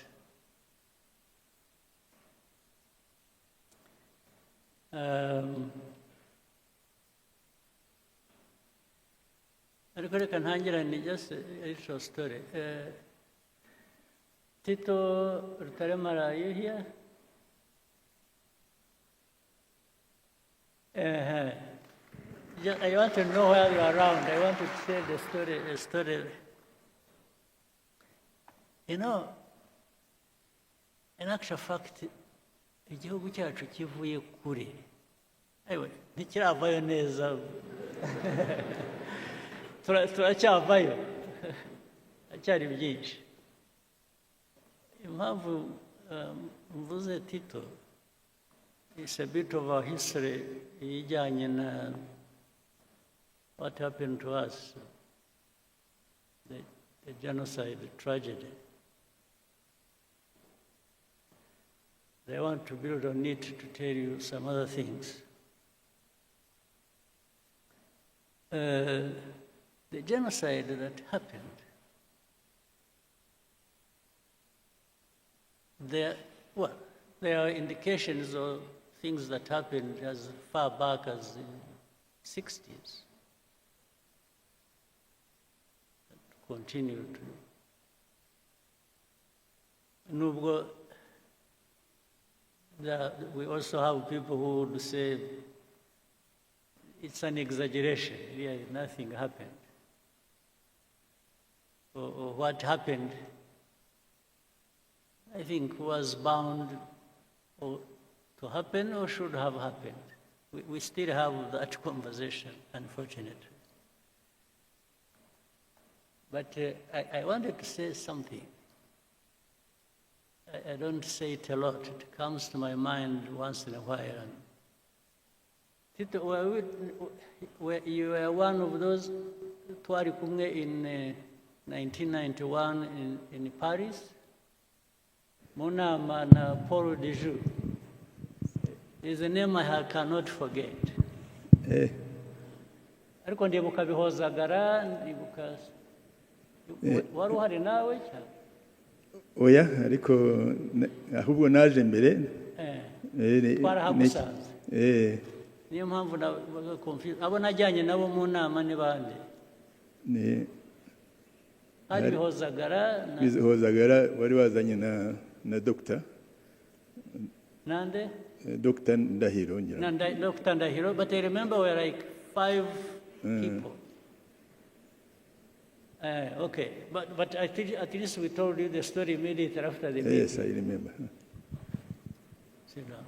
Ariko reka ntangirane just a short story. Tito Rutaremara, are you here? I want to know where you are around. I want to tell a story. You know, in actual fact, igihugu cyacu kivuye kure. Ewe, ntikiravayo neza. Turacyavayo. Acyari byinshi. Impamvu mvuze Tito, it's a bit of a history ijyanye na what happened to us, the genocide tragedy. I want to build on it to tell you some other things. The genocide that happened, there are indications of things that happened as far back as the 60s. That continued. Nubwo, we also have people who would say it's an exaggeration, really nothing happened. Or what happened, I think, was bound to happen or should have happened. We still have that conversation, unfortunately. But I wanted to say something. I don't say it a lot. It comes to my mind once in a while. Tito, you were one of those twari kumwe in 1991 in Paris. Monama na Paul Dejoux. Is a name I cannot forget. Ariko ndibuka bihozagara, ndibuka wari uhari nawe cyane. Oya, ariko ahubwo naje mbere. Twarahagusanze. Niyo mpamvu nabaga confused. Abo najyanye nabo mu nama ni bande? Hari Bihozagara wari wazanye na Dr. Nande? Dr. Ndahiro. Dr. Ndahiro, but I remember we were like 5 people. Okay, but at least we told you the story immediately after the meeting. Yes, I remember. Sit down.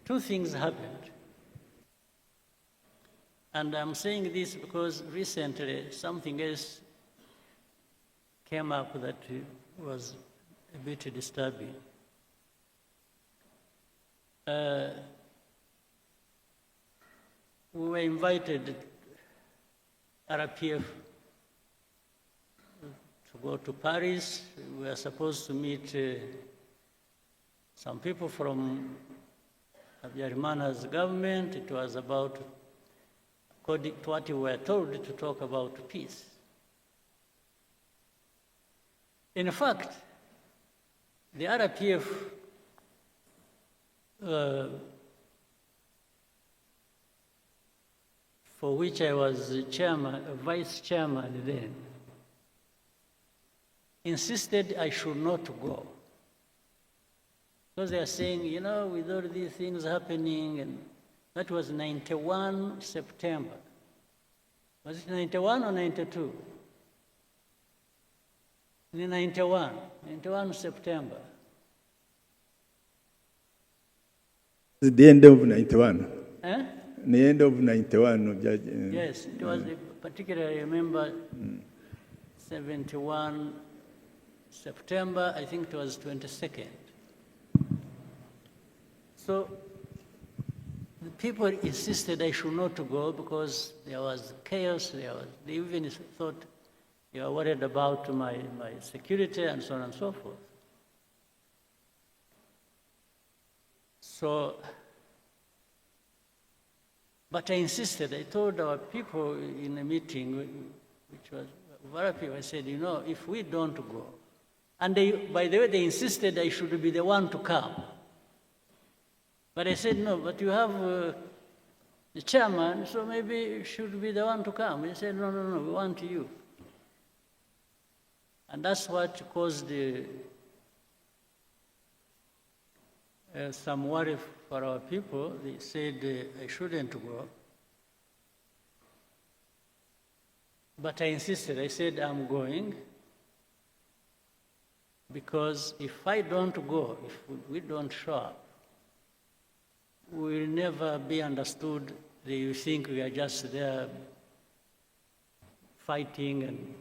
2 things happened. And I'm saying this because recently something else came up that was a bit disturbing. We were invited, RPF, to go to Paris. We were supposed to meet some people from Habyarimana's government. It was about, according to what we were told, to talk about peace. In fact, the RPF for which I was vice chairman then, insisted I should not go. Because they are saying, you know, with all these things happening, and that was 91 September. Was it 91 or 92? 91 September. The end of 91. Eh? The end of 91. Yes, it was particularly, I remember, 71 September, I think it was 22nd. So the people insisted I should not go because there was chaos. They even thought they were worried about my security and so on and so forth. So, but I insisted. I told our people in a meeting, which was very people, I said, you know, if we don't go, and they, by the way, they insisted I should be the one to come. But I said, no, but you have the chairman, so maybe you should be the one to come. He said, no, we want you. And that's what caused some worry for our people. They said I shouldn't go. But I insisted. I said, I'm going. Because if I don't go, if we don't show up, we will never be understood that you think we are just there fighting and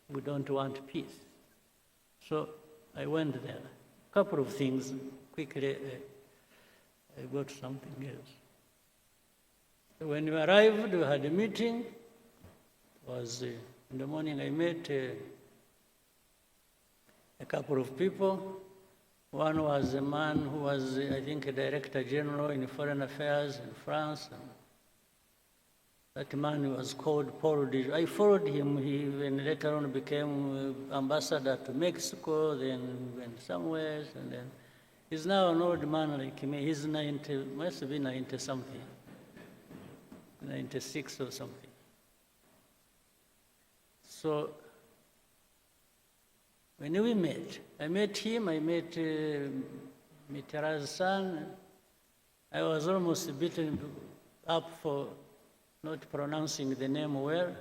we don't want peace. So I went there. A couple of things quickly I go to something else. So when we arrived, we had a meeting. It was in the morning. I met a couple of people. One was a man who was, I think, a director general in foreign affairs in France. And that man was called Paul Dijou. I followed him. He even later on became ambassador to Mexico, then went somewhere, and then he's now an old man like me. He's 90, must be 90 something, 96 or something. So when we met, I met him, I met Mitterrand's son. I was almost beaten up for not pronouncing the name well.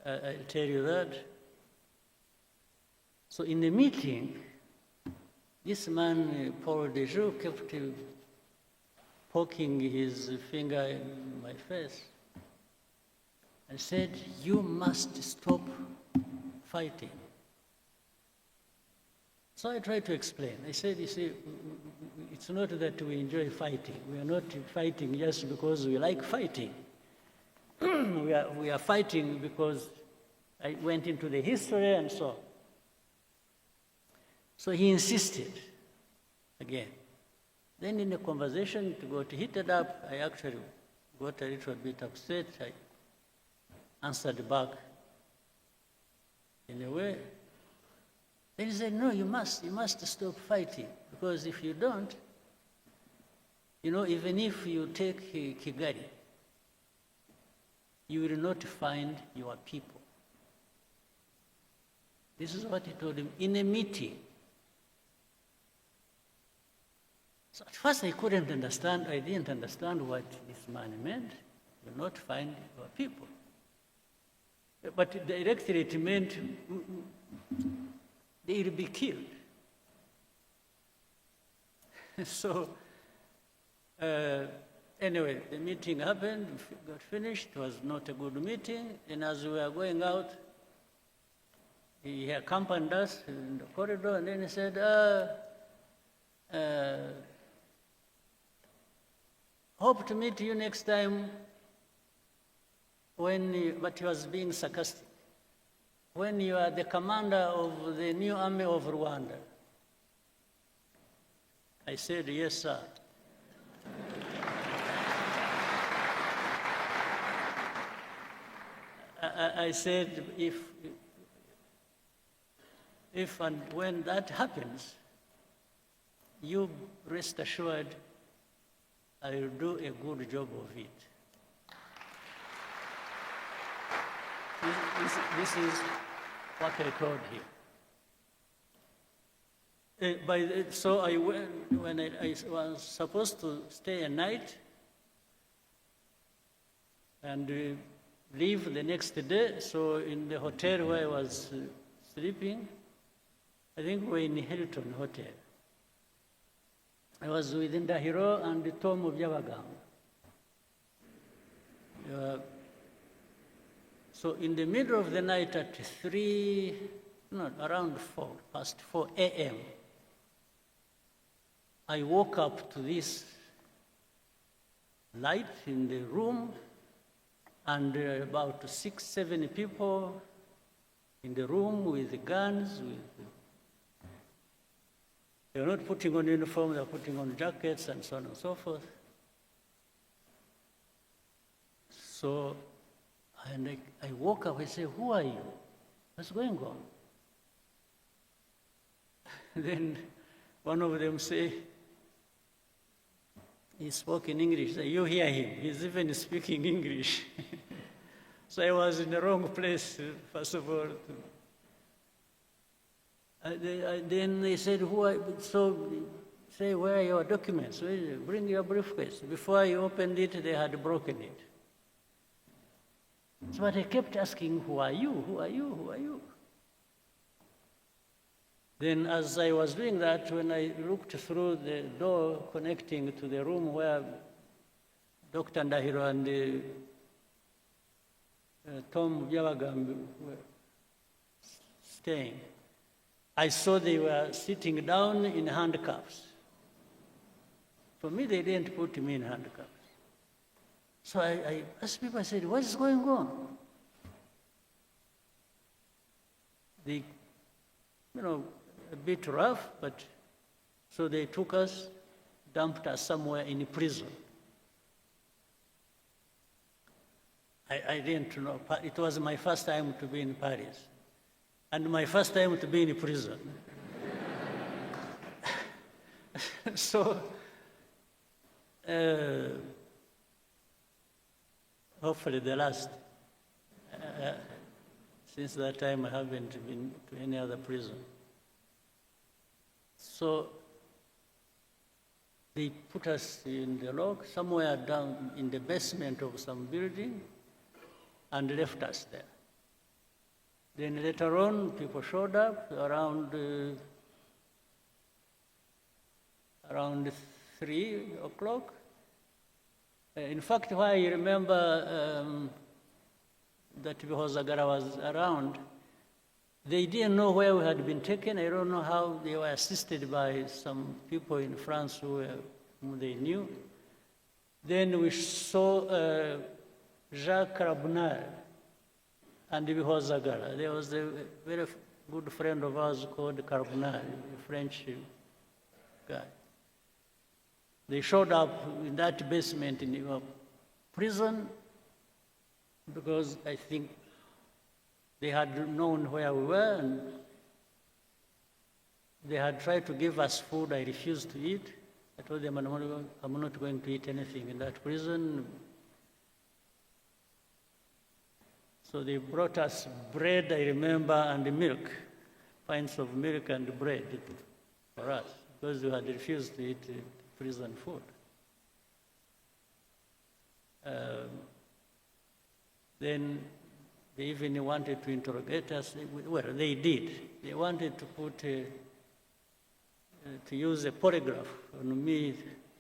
I'll tell you that. So in the meeting, this man, Paul Dijou, kept poking his finger in my face and said, "You must stop fighting." So I tried to explain. I said, you see, it's not that we enjoy fighting. We are not fighting just because we like fighting. we are fighting because I went into the history and so on. So he insisted again. Then in the conversation, it got heated up. I actually got a little bit upset. I answered back in a way. Then he said, "No, you must stop fighting, because if you don't, even if you take Kigali, you will not find your people." This is what he told him in a meeting. So at first I couldn't understand. I didn't understand what this man meant. You will not find your people. But directly it meant they will be killed. So anyway, the meeting happened, got finished. It was not a good meeting. And as we were going out, he accompanied us in the corridor, and then he said, "Hope to meet you next time but he was being sarcastic, when you are the commander of the new army of Rwanda." I said, "Yes, sir." I said, if and when that happens, you rest assured I will do a good job of it. This is what I told him. So I went, when I was supposed to stay a night and leave the next day. So in the hotel where I was sleeping, I think we were in Hilton Hotel. I was with Ndahiro and Tom Byabagamba. So in the middle of the night at around 4 a.m., I woke up to this light in the room, and about 6, 7 people in the room with guns. They were not putting on uniform, they were putting on jackets and so on and so forth. So, and I woke up, I said, "Who are you? What's going on?" Then one of them said, he spoke in English. You hear him, he's even speaking English. So I was in the wrong place, first of all. Then they said, "Who are you?" So say, "Where are your documents? Bring your briefcase." Before I opened it, they had broken it. So I kept asking, "Who are you? Who are you? Who are you?" Then as I was doing that, when I looked through the door connecting to the room where Dr. Ndahiro and Tom Byabagamba were staying, I saw they were sitting down in handcuffs. For me, they didn't put me in handcuffs. So I asked people, I said, what is going on? They, a bit rough, but so they took us, dumped us somewhere in prison. I didn't know. It was my first time to be in Paris, and my first time to be in prison. So, hopefully the last. Since that time, I haven't been to any other prison. So they put us in the lock, somewhere down in the basement of some building, and left us there. Then later on, people showed up around 3 o'clock. In fact, why I remember that because Zagara was around, they didn't know where we had been taken. I don't know how. They were assisted by some people in France whom they knew. Then we saw Jacques Carabonel and because Zagara. There was a very good friend of ours called Carbonel, a French guy. They showed up in that basement in our prison because I think they had known where we were and they had tried to give us food. I refused to eat. I told them I'm not going to eat anything in that prison. So they brought us bread, I remember, and milk, pints of milk and bread for us because we had refused to eat prison food. Then they even wanted to interrogate us. Well, they did. They wanted to put to use a polygraph on me,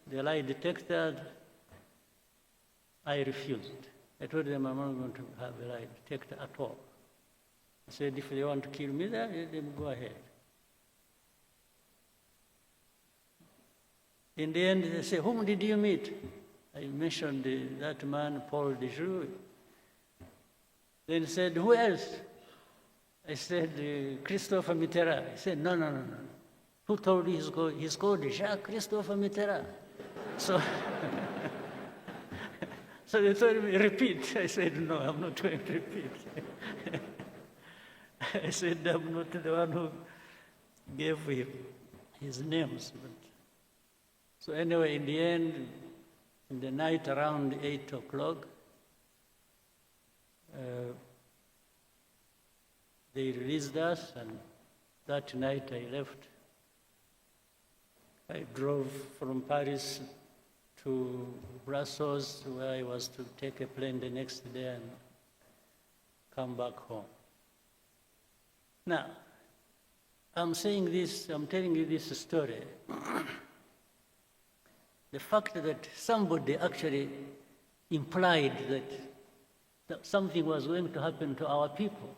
the lie detector. I refused. I told them I'm not going to have a lie detector at all. I said, if they want to kill me there, then go ahead. In the end, they said, whom did you meet? I mentioned that man, Paul Dejoux. Then said, who else? I said, Christopher Mitterrand. He said, no. Who told you he's called Jacques Christopher Mitterrand? So, so they told me, repeat. I said, no, I'm not going to repeat. I said, I'm not the one who gave him his names. But... So anyway, in the end, in the night around 8 o'clock, they released us, and that night I left. I drove from Paris to Brussels, where I was to take a plane the next day and come back home. Now, I'm saying this, I'm telling you this story. The fact that somebody actually implied that something was going to happen to our people,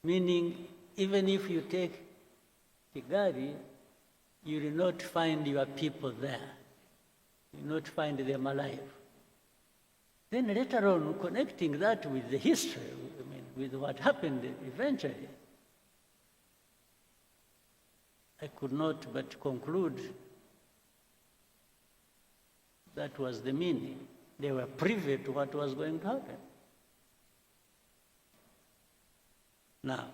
meaning even if you take Kigali, you will not find your people there. You will not find them alive. Then later on, connecting that with the history, with what happened eventually, I could not but conclude that was the meaning. They were privy to what was going to happen. Now,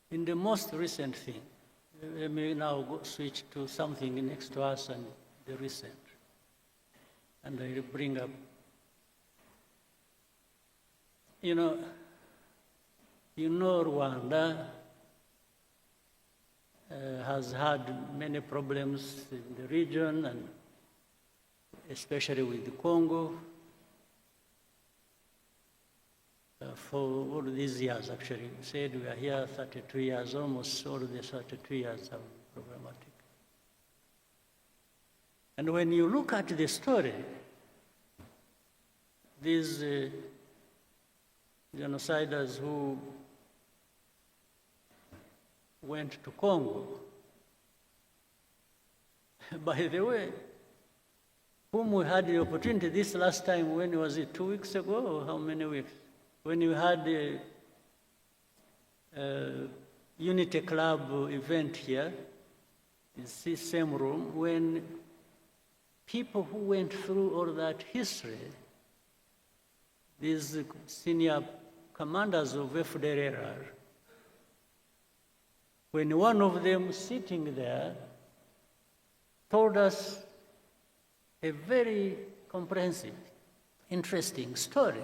in the most recent thing, let me now switch to something next to us and the recent. And I will bring up, you know Rwanda has had many problems in the region, and especially with the Congo, for all these years, actually. We said we are here 32 years, almost all the 32 years are problematic. And when you look at the story, these genociders who went to Congo. By the way, whom we had the opportunity this last time, when was it, 2 weeks ago, or how many weeks? When we had a Unity Club event here, in this same room, when people who went through all that history, these senior commanders of Fdlr, when one of them sitting there told us a very comprehensive, interesting story,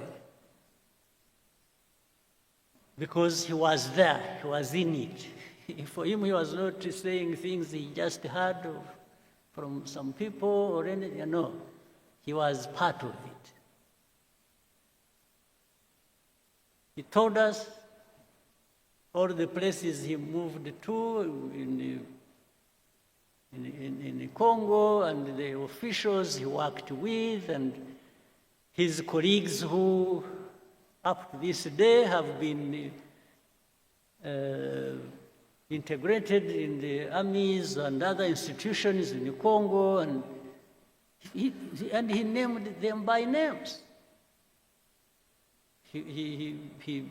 because he was there, he was in it. For him, he was not saying things he just heard from some people or anything, no. He was part of it. He told us all the places he moved to in Congo, and the officials he worked with, and his colleagues who up to this day have been integrated in the armies and other institutions in Congo, and he named them by names. He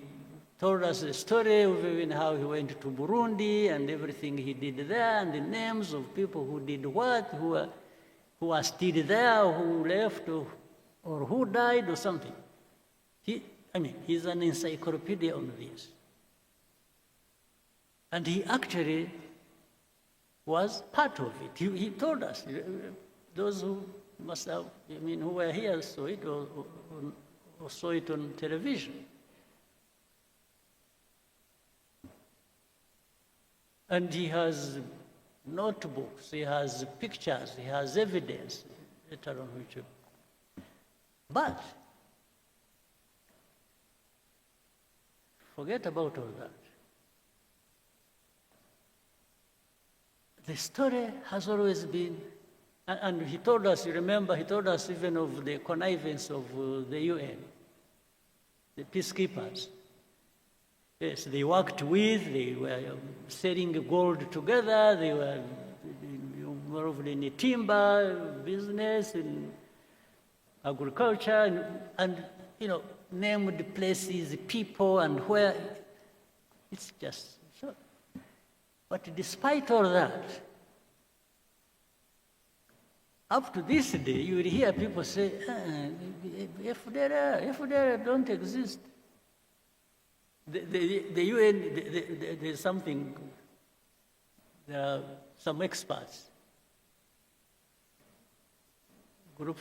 told us the story of even how he went to Burundi and everything he did there, and the names of people who did what, who are still there, who left, or who died, or something. He's an encyclopedia on this. And he actually was part of it. He told us, those who must have, who were here saw it or saw it on television. And he has notebooks, he has pictures, he has evidence, later on which. But forget about all that. The story has always been, and he told us, you remember, he told us even of the connivance of the UN, the peacekeepers. Yes, they worked with, they were selling gold together, they were involved in the timber business, in agriculture, and named places, people, and where. It's just so. But despite all that, up to this day, you will hear people say, Fdlr don't exist. The UN, there's something, there are some experts, group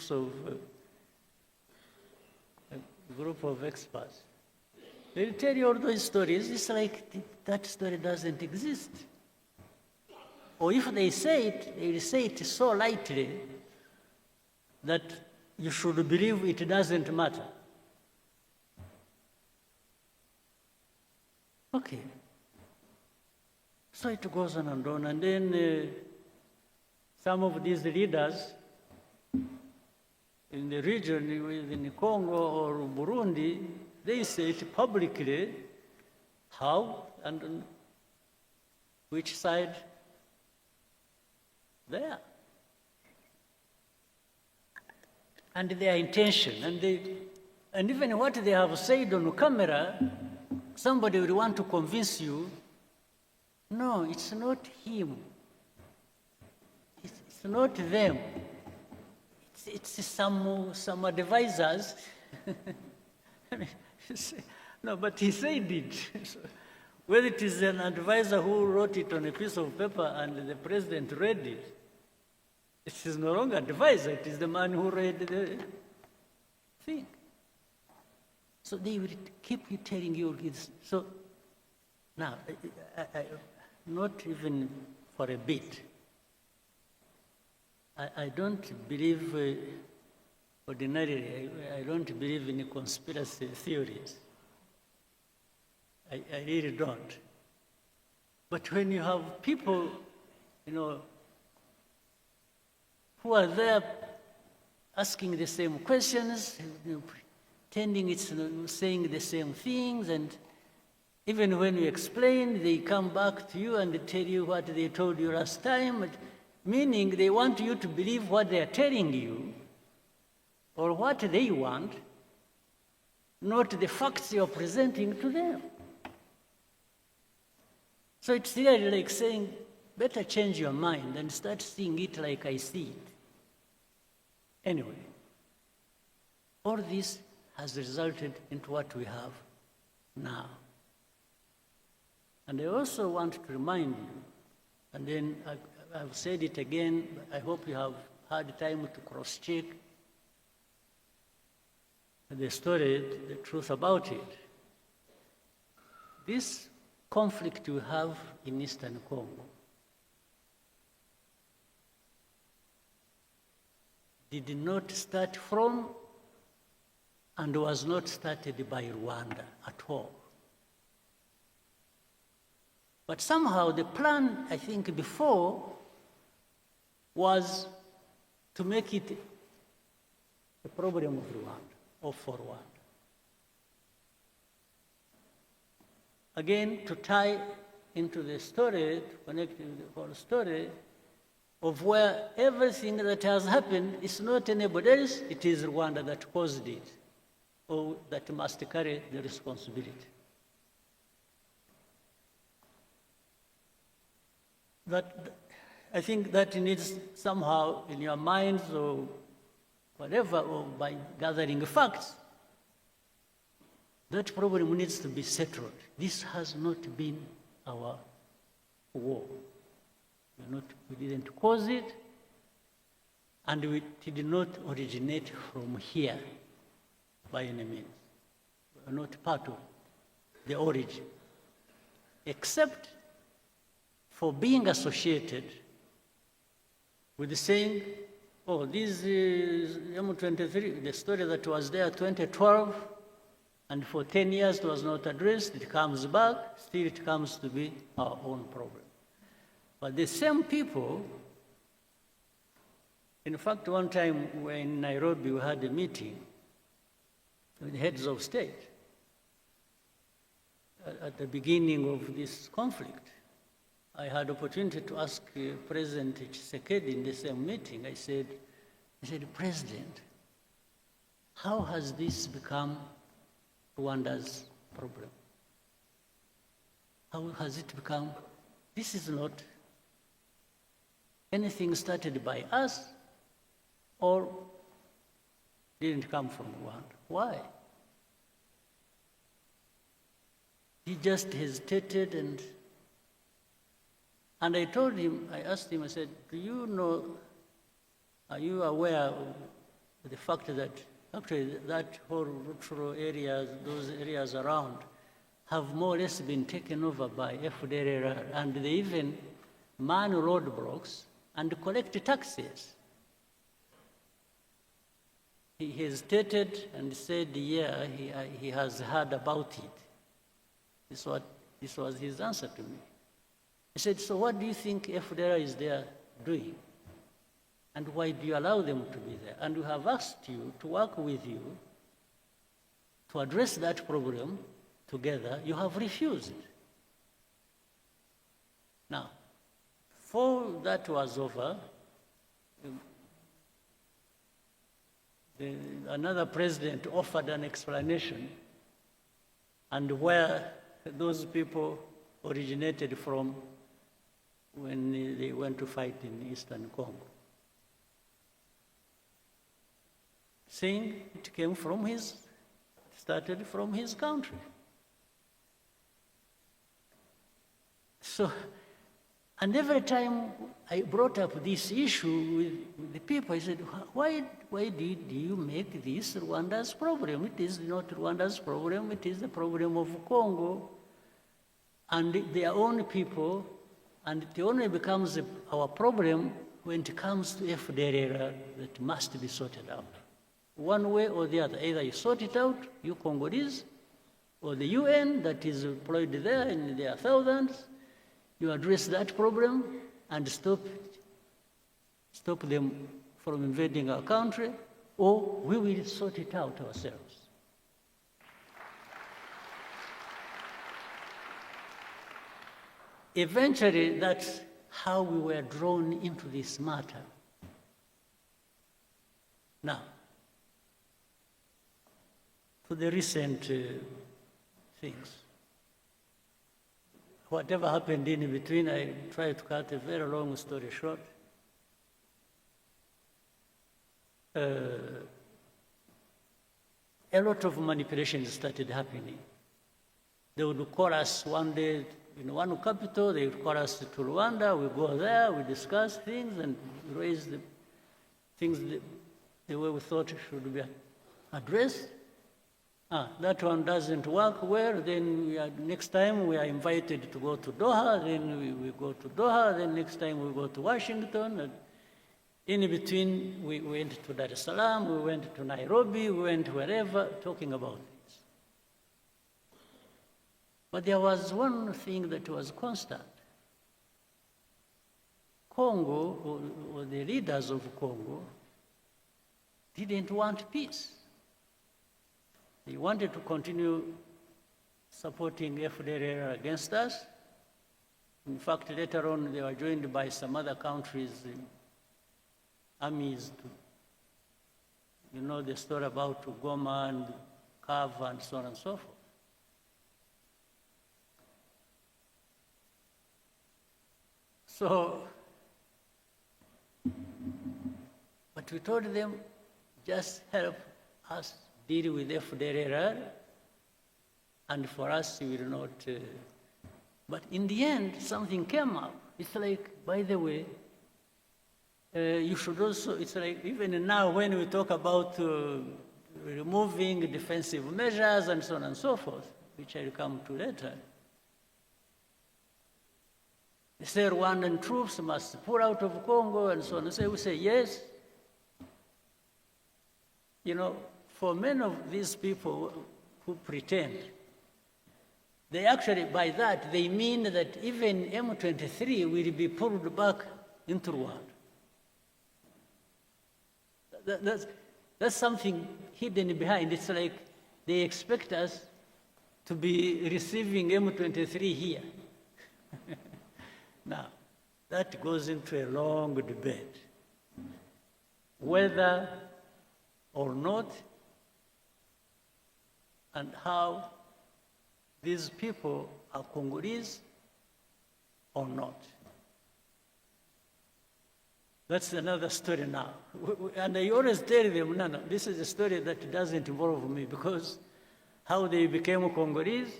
of experts. They'll tell you all those stories. It's like that story doesn't exist. Or if they say it, they say it so lightly that you should believe it doesn't matter. Okay. So it goes on, and then some of these leaders in the region, in Congo or Burundi, they say it publicly how and on which side they are. And their intention, and even what they have said on camera, somebody will want to convince you, no, it's not him. It's not them. It's some advisors. No, but he said it. Whether it is an advisor who wrote it on a piece of paper and the president read it, it is no longer advisor, it is the man who read the thing. So they will keep telling you this. So now, not even for a bit, I don't believe, ordinarily, I don't believe in conspiracy theories. I really don't. But when you have people, who are there asking the same questions, pretending it's saying the same things, and Even when you explain, they come back to you and they tell you what they told you last time, meaning they want you to believe what they are telling you or what they want, not the facts you're presenting to them. So it's really like saying, better change your mind and start seeing it like I see it. Anyway, all this has resulted into what we have now. And I also want to remind you, and then I've said it again, I hope you have had time to cross-check the story, the truth about it. This conflict we have in Eastern Congo did not start from and was not started by Rwanda at all. But somehow the plan, I think, before was to make it a problem of Rwanda or for Rwanda. Again, to tie into the story, to connect with the whole story of where everything that has happened is not anybody else, it is Rwanda that caused it, or that must carry the responsibility. I think that needs somehow in your minds or whatever, or by gathering facts, that problem needs to be settled. This has not been our war. We didn't cause it, and it did not originate from here by any means. We are not part of the origin, except for being associated with the saying, oh, this is M23, the story that was there 2012, and for 10 years it was not addressed, it comes back, still it comes to be our own problem. But the same people, in fact, one time we were in Nairobi, we had a meeting with the heads of state at the beginning of this conflict. I had opportunity to ask President Tshisekedi in the same meeting. I said, President, how has this become Rwanda's problem? How has it become? This is not anything started by us or didn't come from Rwanda. Why? He just hesitated, and I told him, I asked him, I said, do you know, are you aware of the fact that actually that whole rural areas, those areas around, have more or less been taken over by Fdlr, and they even man roadblocks and collect taxes? He hesitated and said, yeah, he has heard about it. This was his answer to me. He said, so what do you think Fdlr is there doing? And why do you allow them to be there? And we have asked you to work with you to address that problem together. You have refused. Now, before that was over, another president offered an explanation and where those people originated from when they went to fight in Eastern Congo, saying it started from his country. So, and every time I brought up this issue with the people, I said, why did you make this Rwanda's problem? It is not Rwanda's problem, it is the problem of Congo and their own people, and it only becomes our problem when it comes to Fdlr that must be sorted out. One way or the other, either you sort it out, you Congolese, or the UN that is employed there in their thousands, you address that problem and stop them from invading our country, or we will sort it out ourselves. eventually, that's how we were drawn into this matter. Now, to the recent things. Whatever happened in between, I try to cut a very long story short. A lot of manipulations started happening. They would call us one day in one capital, they would call us to Rwanda, we go there, we discuss things and raise the things the way we thought should be addressed. That one doesn't work well, then next time we are invited to go to Doha, then we go to Doha, then next time we go to Washington. And in between, we went to Dar es Salaam, we went to Nairobi, we went wherever, talking about this. But there was one thing that was constant. Congo, or the leaders of Congo, didn't want peace. They wanted to continue supporting Fdlr against us. In fact, later on, they were joined by some other countries' armies. You know the story about Goma and Kava and so on and so forth. So, but we told them, just help us deal with Fdlr, and for us, we will not. But in the end, something came up. It's like, by the way, you should also, it's like, even now when we talk about removing defensive measures and so on and so forth, which I'll come to later, they say Rwandan troops must pull out of Congo and so on. So we say, yes. You know, for many of these people who pretend, they actually, by that, they mean that even M23 will be pulled back into Rwanda. That's something hidden behind. It's like they expect us to be receiving M23 here. Now, that goes into a long debate. Whether or not, and how these people are Congolese or not. That's another story now. And I always tell them, no, this is a story that doesn't involve me, because how they became Congolese,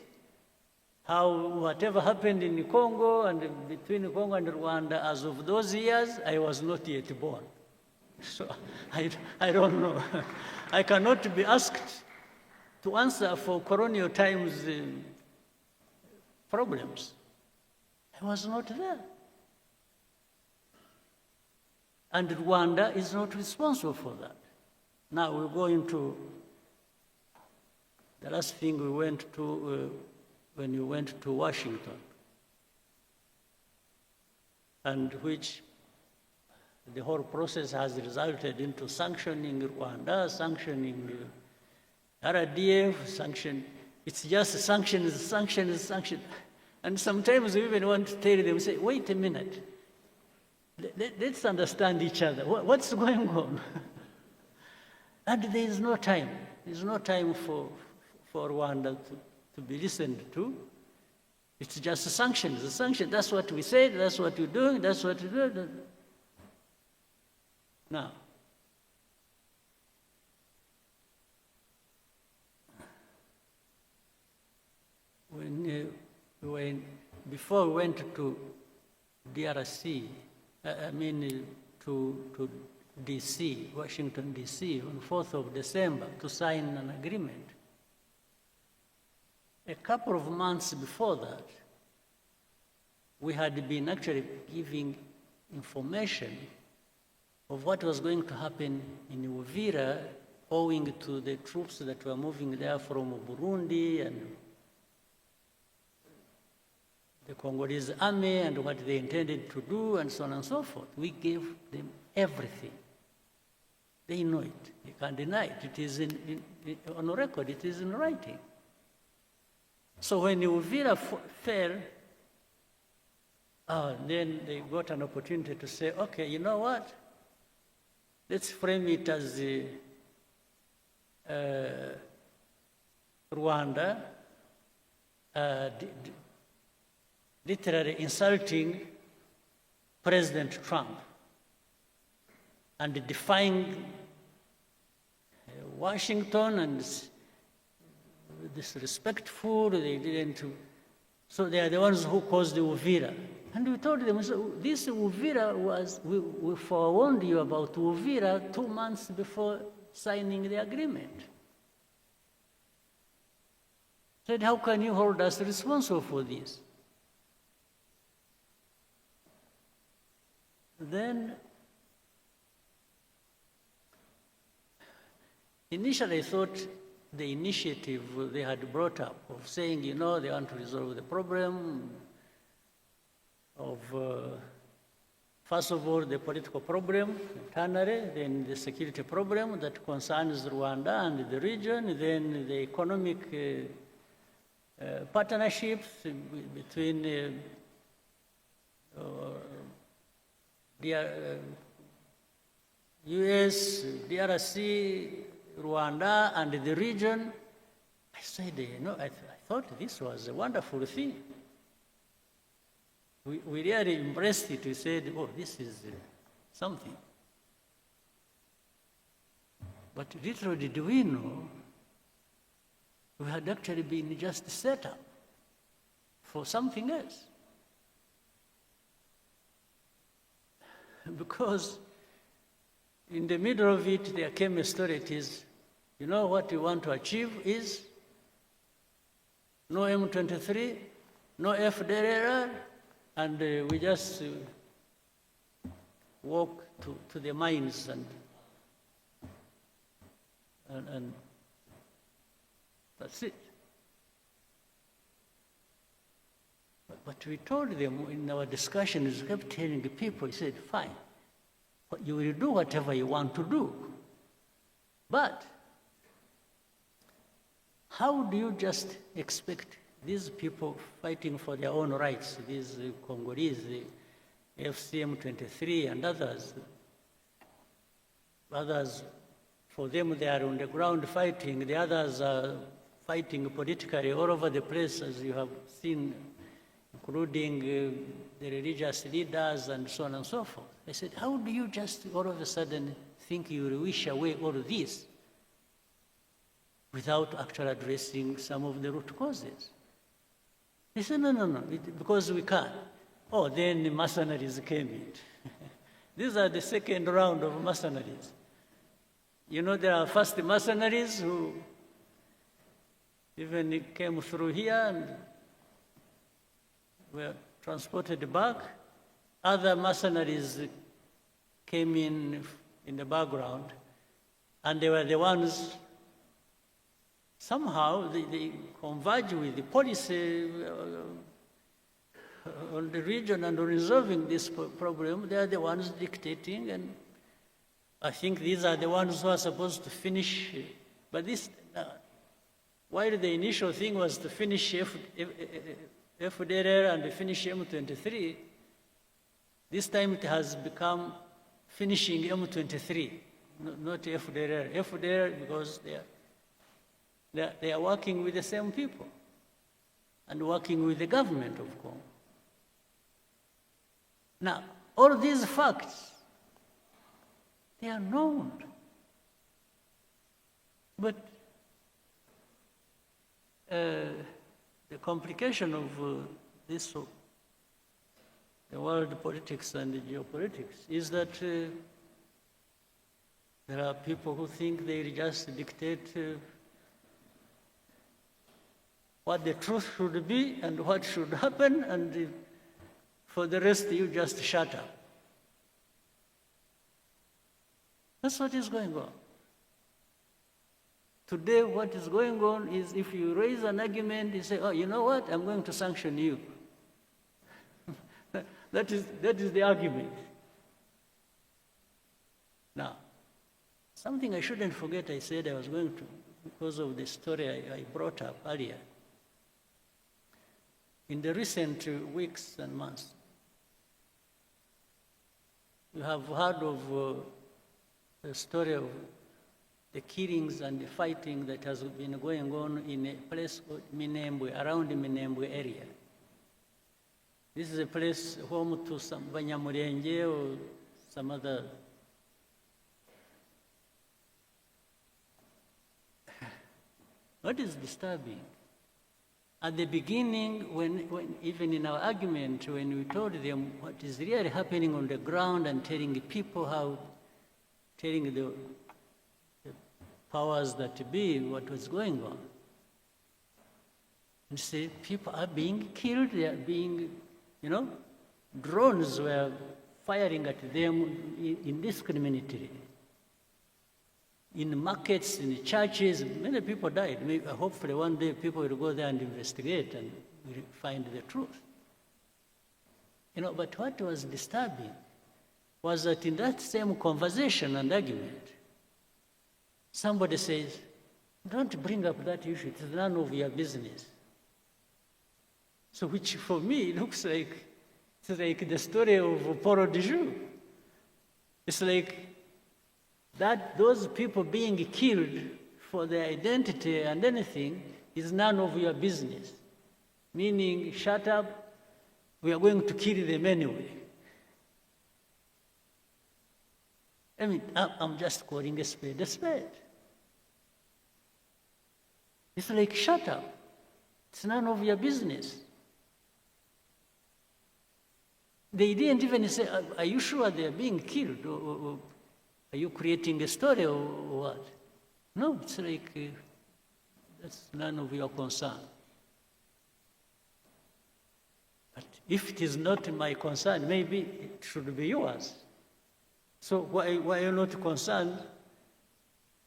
how whatever happened in Congo and between Congo and Rwanda, as of those years, I was not yet born. So I don't know. I cannot be asked to answer for colonial times problems. I was not there. And Rwanda is not responsible for that. Now we're going to the last thing we went to when you went to Washington, and which the whole process has resulted into sanctioning Rwanda, sanctioning RDF, sanction. It's just sanctions, sanctions, sanctions. And sometimes we even want to tell them, say, wait a minute, let's understand each other. What's going on? And there is no time. There's no time for Rwanda to be listened to. It's just sanctions, the sanctions. That's what we said, that's what we're doing, that's what we do. Now, before we went to DRC, to DC, Washington, DC, on 4th of December to sign an agreement. A couple of months before that, we had been actually giving information of what was going to happen in Uvira, owing to the troops that were moving there from Burundi and the Congolese army and what they intended to do and so on and so forth. We gave them everything. They know it. They can't deny it. It is on record. It is in writing. So when Uvira fell, Then they got an opportunity to say, okay, you know what? Let's frame it as Rwanda literally insulting President Trump and defying Washington and disrespectful. They didn't. So they are the ones who caused the Uvira. And we told them, so this Uvira was, we forewarned you about Uvira 2 months before signing the agreement. Said, how can you hold us responsible for this? Then, initially I thought the initiative they had brought up of saying, you know, they want to resolve the problem of, first of all, the political problem internally, then the security problem that concerns Rwanda and the region, then the economic partnerships between US, DRC, Rwanda, and the region. I said, you know, I thought this was a wonderful thing. We really embraced it. We said, oh, this is something. But little did we know, we had actually been just set up for something else. Because in the middle of it, there came a story. It is, you know, what we want to achieve is no M23, no Fdlr, and we just walk to the mines and that's it. But we told them in our discussions, we kept telling the people, we said, fine, you will do whatever you want to do. But how do you just expect these people fighting for their own rights, these Congolese, the FCM23 and others, for them they are on the ground fighting, the others are fighting politically all over the place, as you have seen, including the religious leaders and so on and so forth. I said, how do you just all of a sudden think you will wish away all of this without actually addressing some of the root causes? He said, no, because we can't. Oh, then the mercenaries came in. These are the second round of mercenaries. You know, there are first mercenaries who even came through here and were transported back. Other mercenaries came in the background, and they were the ones, somehow they converge with the policy on the region and on resolving this problem. They are the ones dictating, and I think these are the ones who are supposed to finish. But this, while the initial thing was to finish Fdlr and finish M23, this time it has become finishing M23, not Fdlr. Fdlr because they are working with the same people and working with the government of Congo. Now, all these facts, they are known. But the complication of this, the world politics and the geopolitics, is that there are people who think they just dictate what the truth should be and what should happen, and for the rest you just shut up. That's what is going on. Today, what is going on is if you raise an argument, you say, oh, you know what, I'm going to sanction you. that is the argument. Now, something I shouldn't forget, I said I was going to, because of the story I brought up earlier. In the recent weeks and months, You have heard of the story of the killings and the fighting that has been going on in a place called Minembwe, around the Minembwe area. This is a place home to some Banyamulenge or some other. What is disturbing? At the beginning, when even in our argument, when we told them what is really happening on the ground and telling people how, telling the powers that be what was going on, and say people are being killed, they are being, drones were firing at them indiscriminately. In markets, in churches, many people died. Maybe, hopefully one day people will go there and investigate and will find the truth. But what was disturbing was that in that same conversation and argument, somebody says, don't bring up that issue, it's none of your business. So which for me looks like, it's like the story of Paul de Joux. It's like that those people being killed for their identity and anything is none of your business. Meaning, shut up, we are going to kill them anyway. I mean, I'm just calling a spade a spade. It's like, shut up, it's none of your business. They didn't even say, are you sure they're being killed? Or are you creating a story or what? No, it's like, that's none of your concern. But if it is not my concern, maybe it should be yours. So why are you not concerned?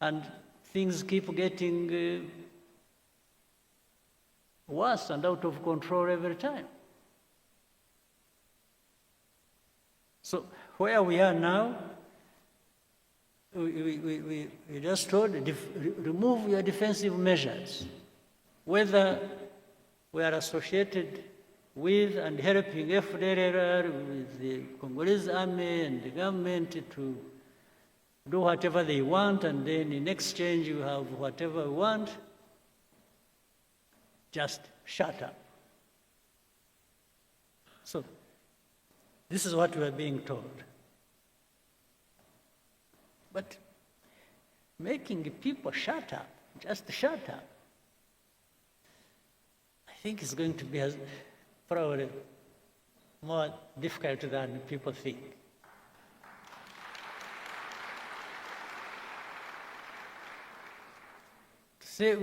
And things keep getting worse and out of control every time. So where we are now, we just told, remove your defensive measures. Whether we are associated with and helping Fdlr, with the Congolese army and the government to do whatever they want, and then in exchange you have whatever we want, just shut up. So this is what we are being told. But making people shut up, just shut up, I think is going to be probably more difficult than people think. To say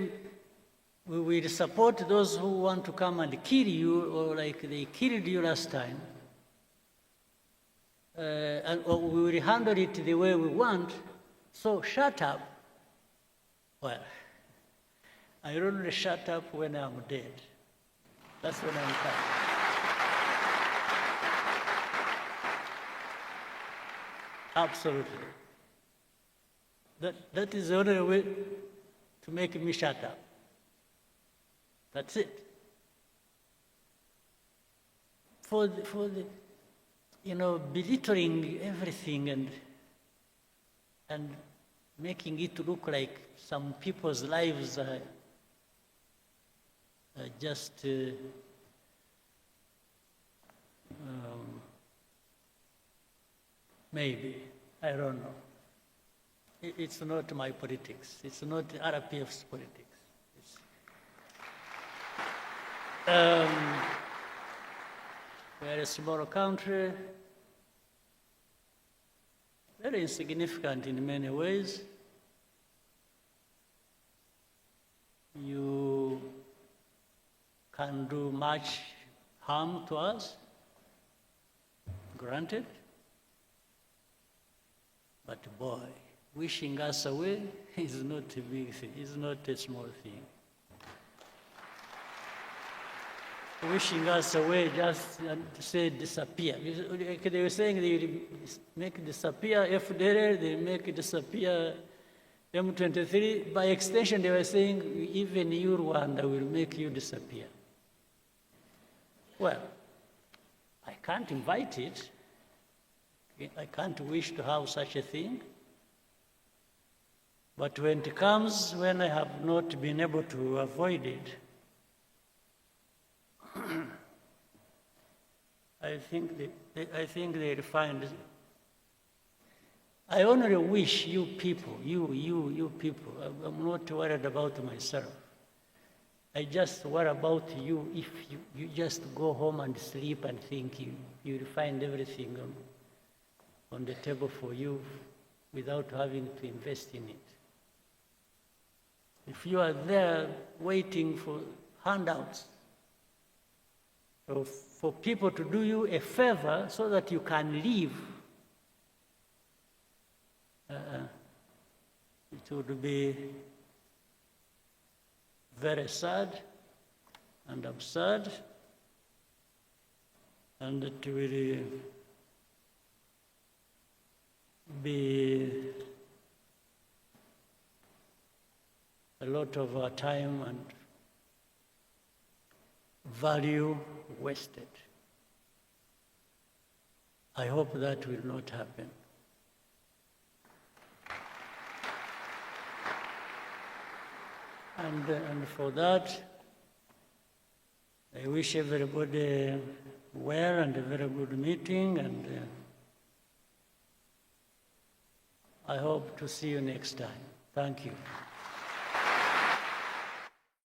we will support those who want to come and kill you, or like they killed you last time, or we will handle it the way we want, so shut up. Well, I only shut up when I'm dead. That's when I'm coming. Absolutely. That is the only way to make me shut up. That's it. For the belittling everything and making it look like some people's lives are just maybe, I don't know. It's not my politics. It's not RPF's politics. We're a small country, very insignificant in many ways. You can do much harm to us, granted, but boy, wishing us away is not a big thing, it's not a small thing. Wishing us away just to say disappear. They were saying they will make disappear Fdlr, they make disappear M23. By extension, they were saying even you, Rwanda, will make you disappear. Well, I can't invite it. I can't wish to have such a thing. But when it comes, when I have not been able to avoid it, I think they'll find. I only wish you people, you people, I'm not worried about myself. I just worry about you if you just go home and sleep and think you'll find everything on the table for you without having to invest in it. If you are there waiting for handouts, or for people to do you a favor so that you can live, it would be very sad and absurd, and it will be a lot of our time and value wasted. I hope that will not happen. And for that, I wish everybody well and a very good meeting, and I hope to see you next time. Thank you.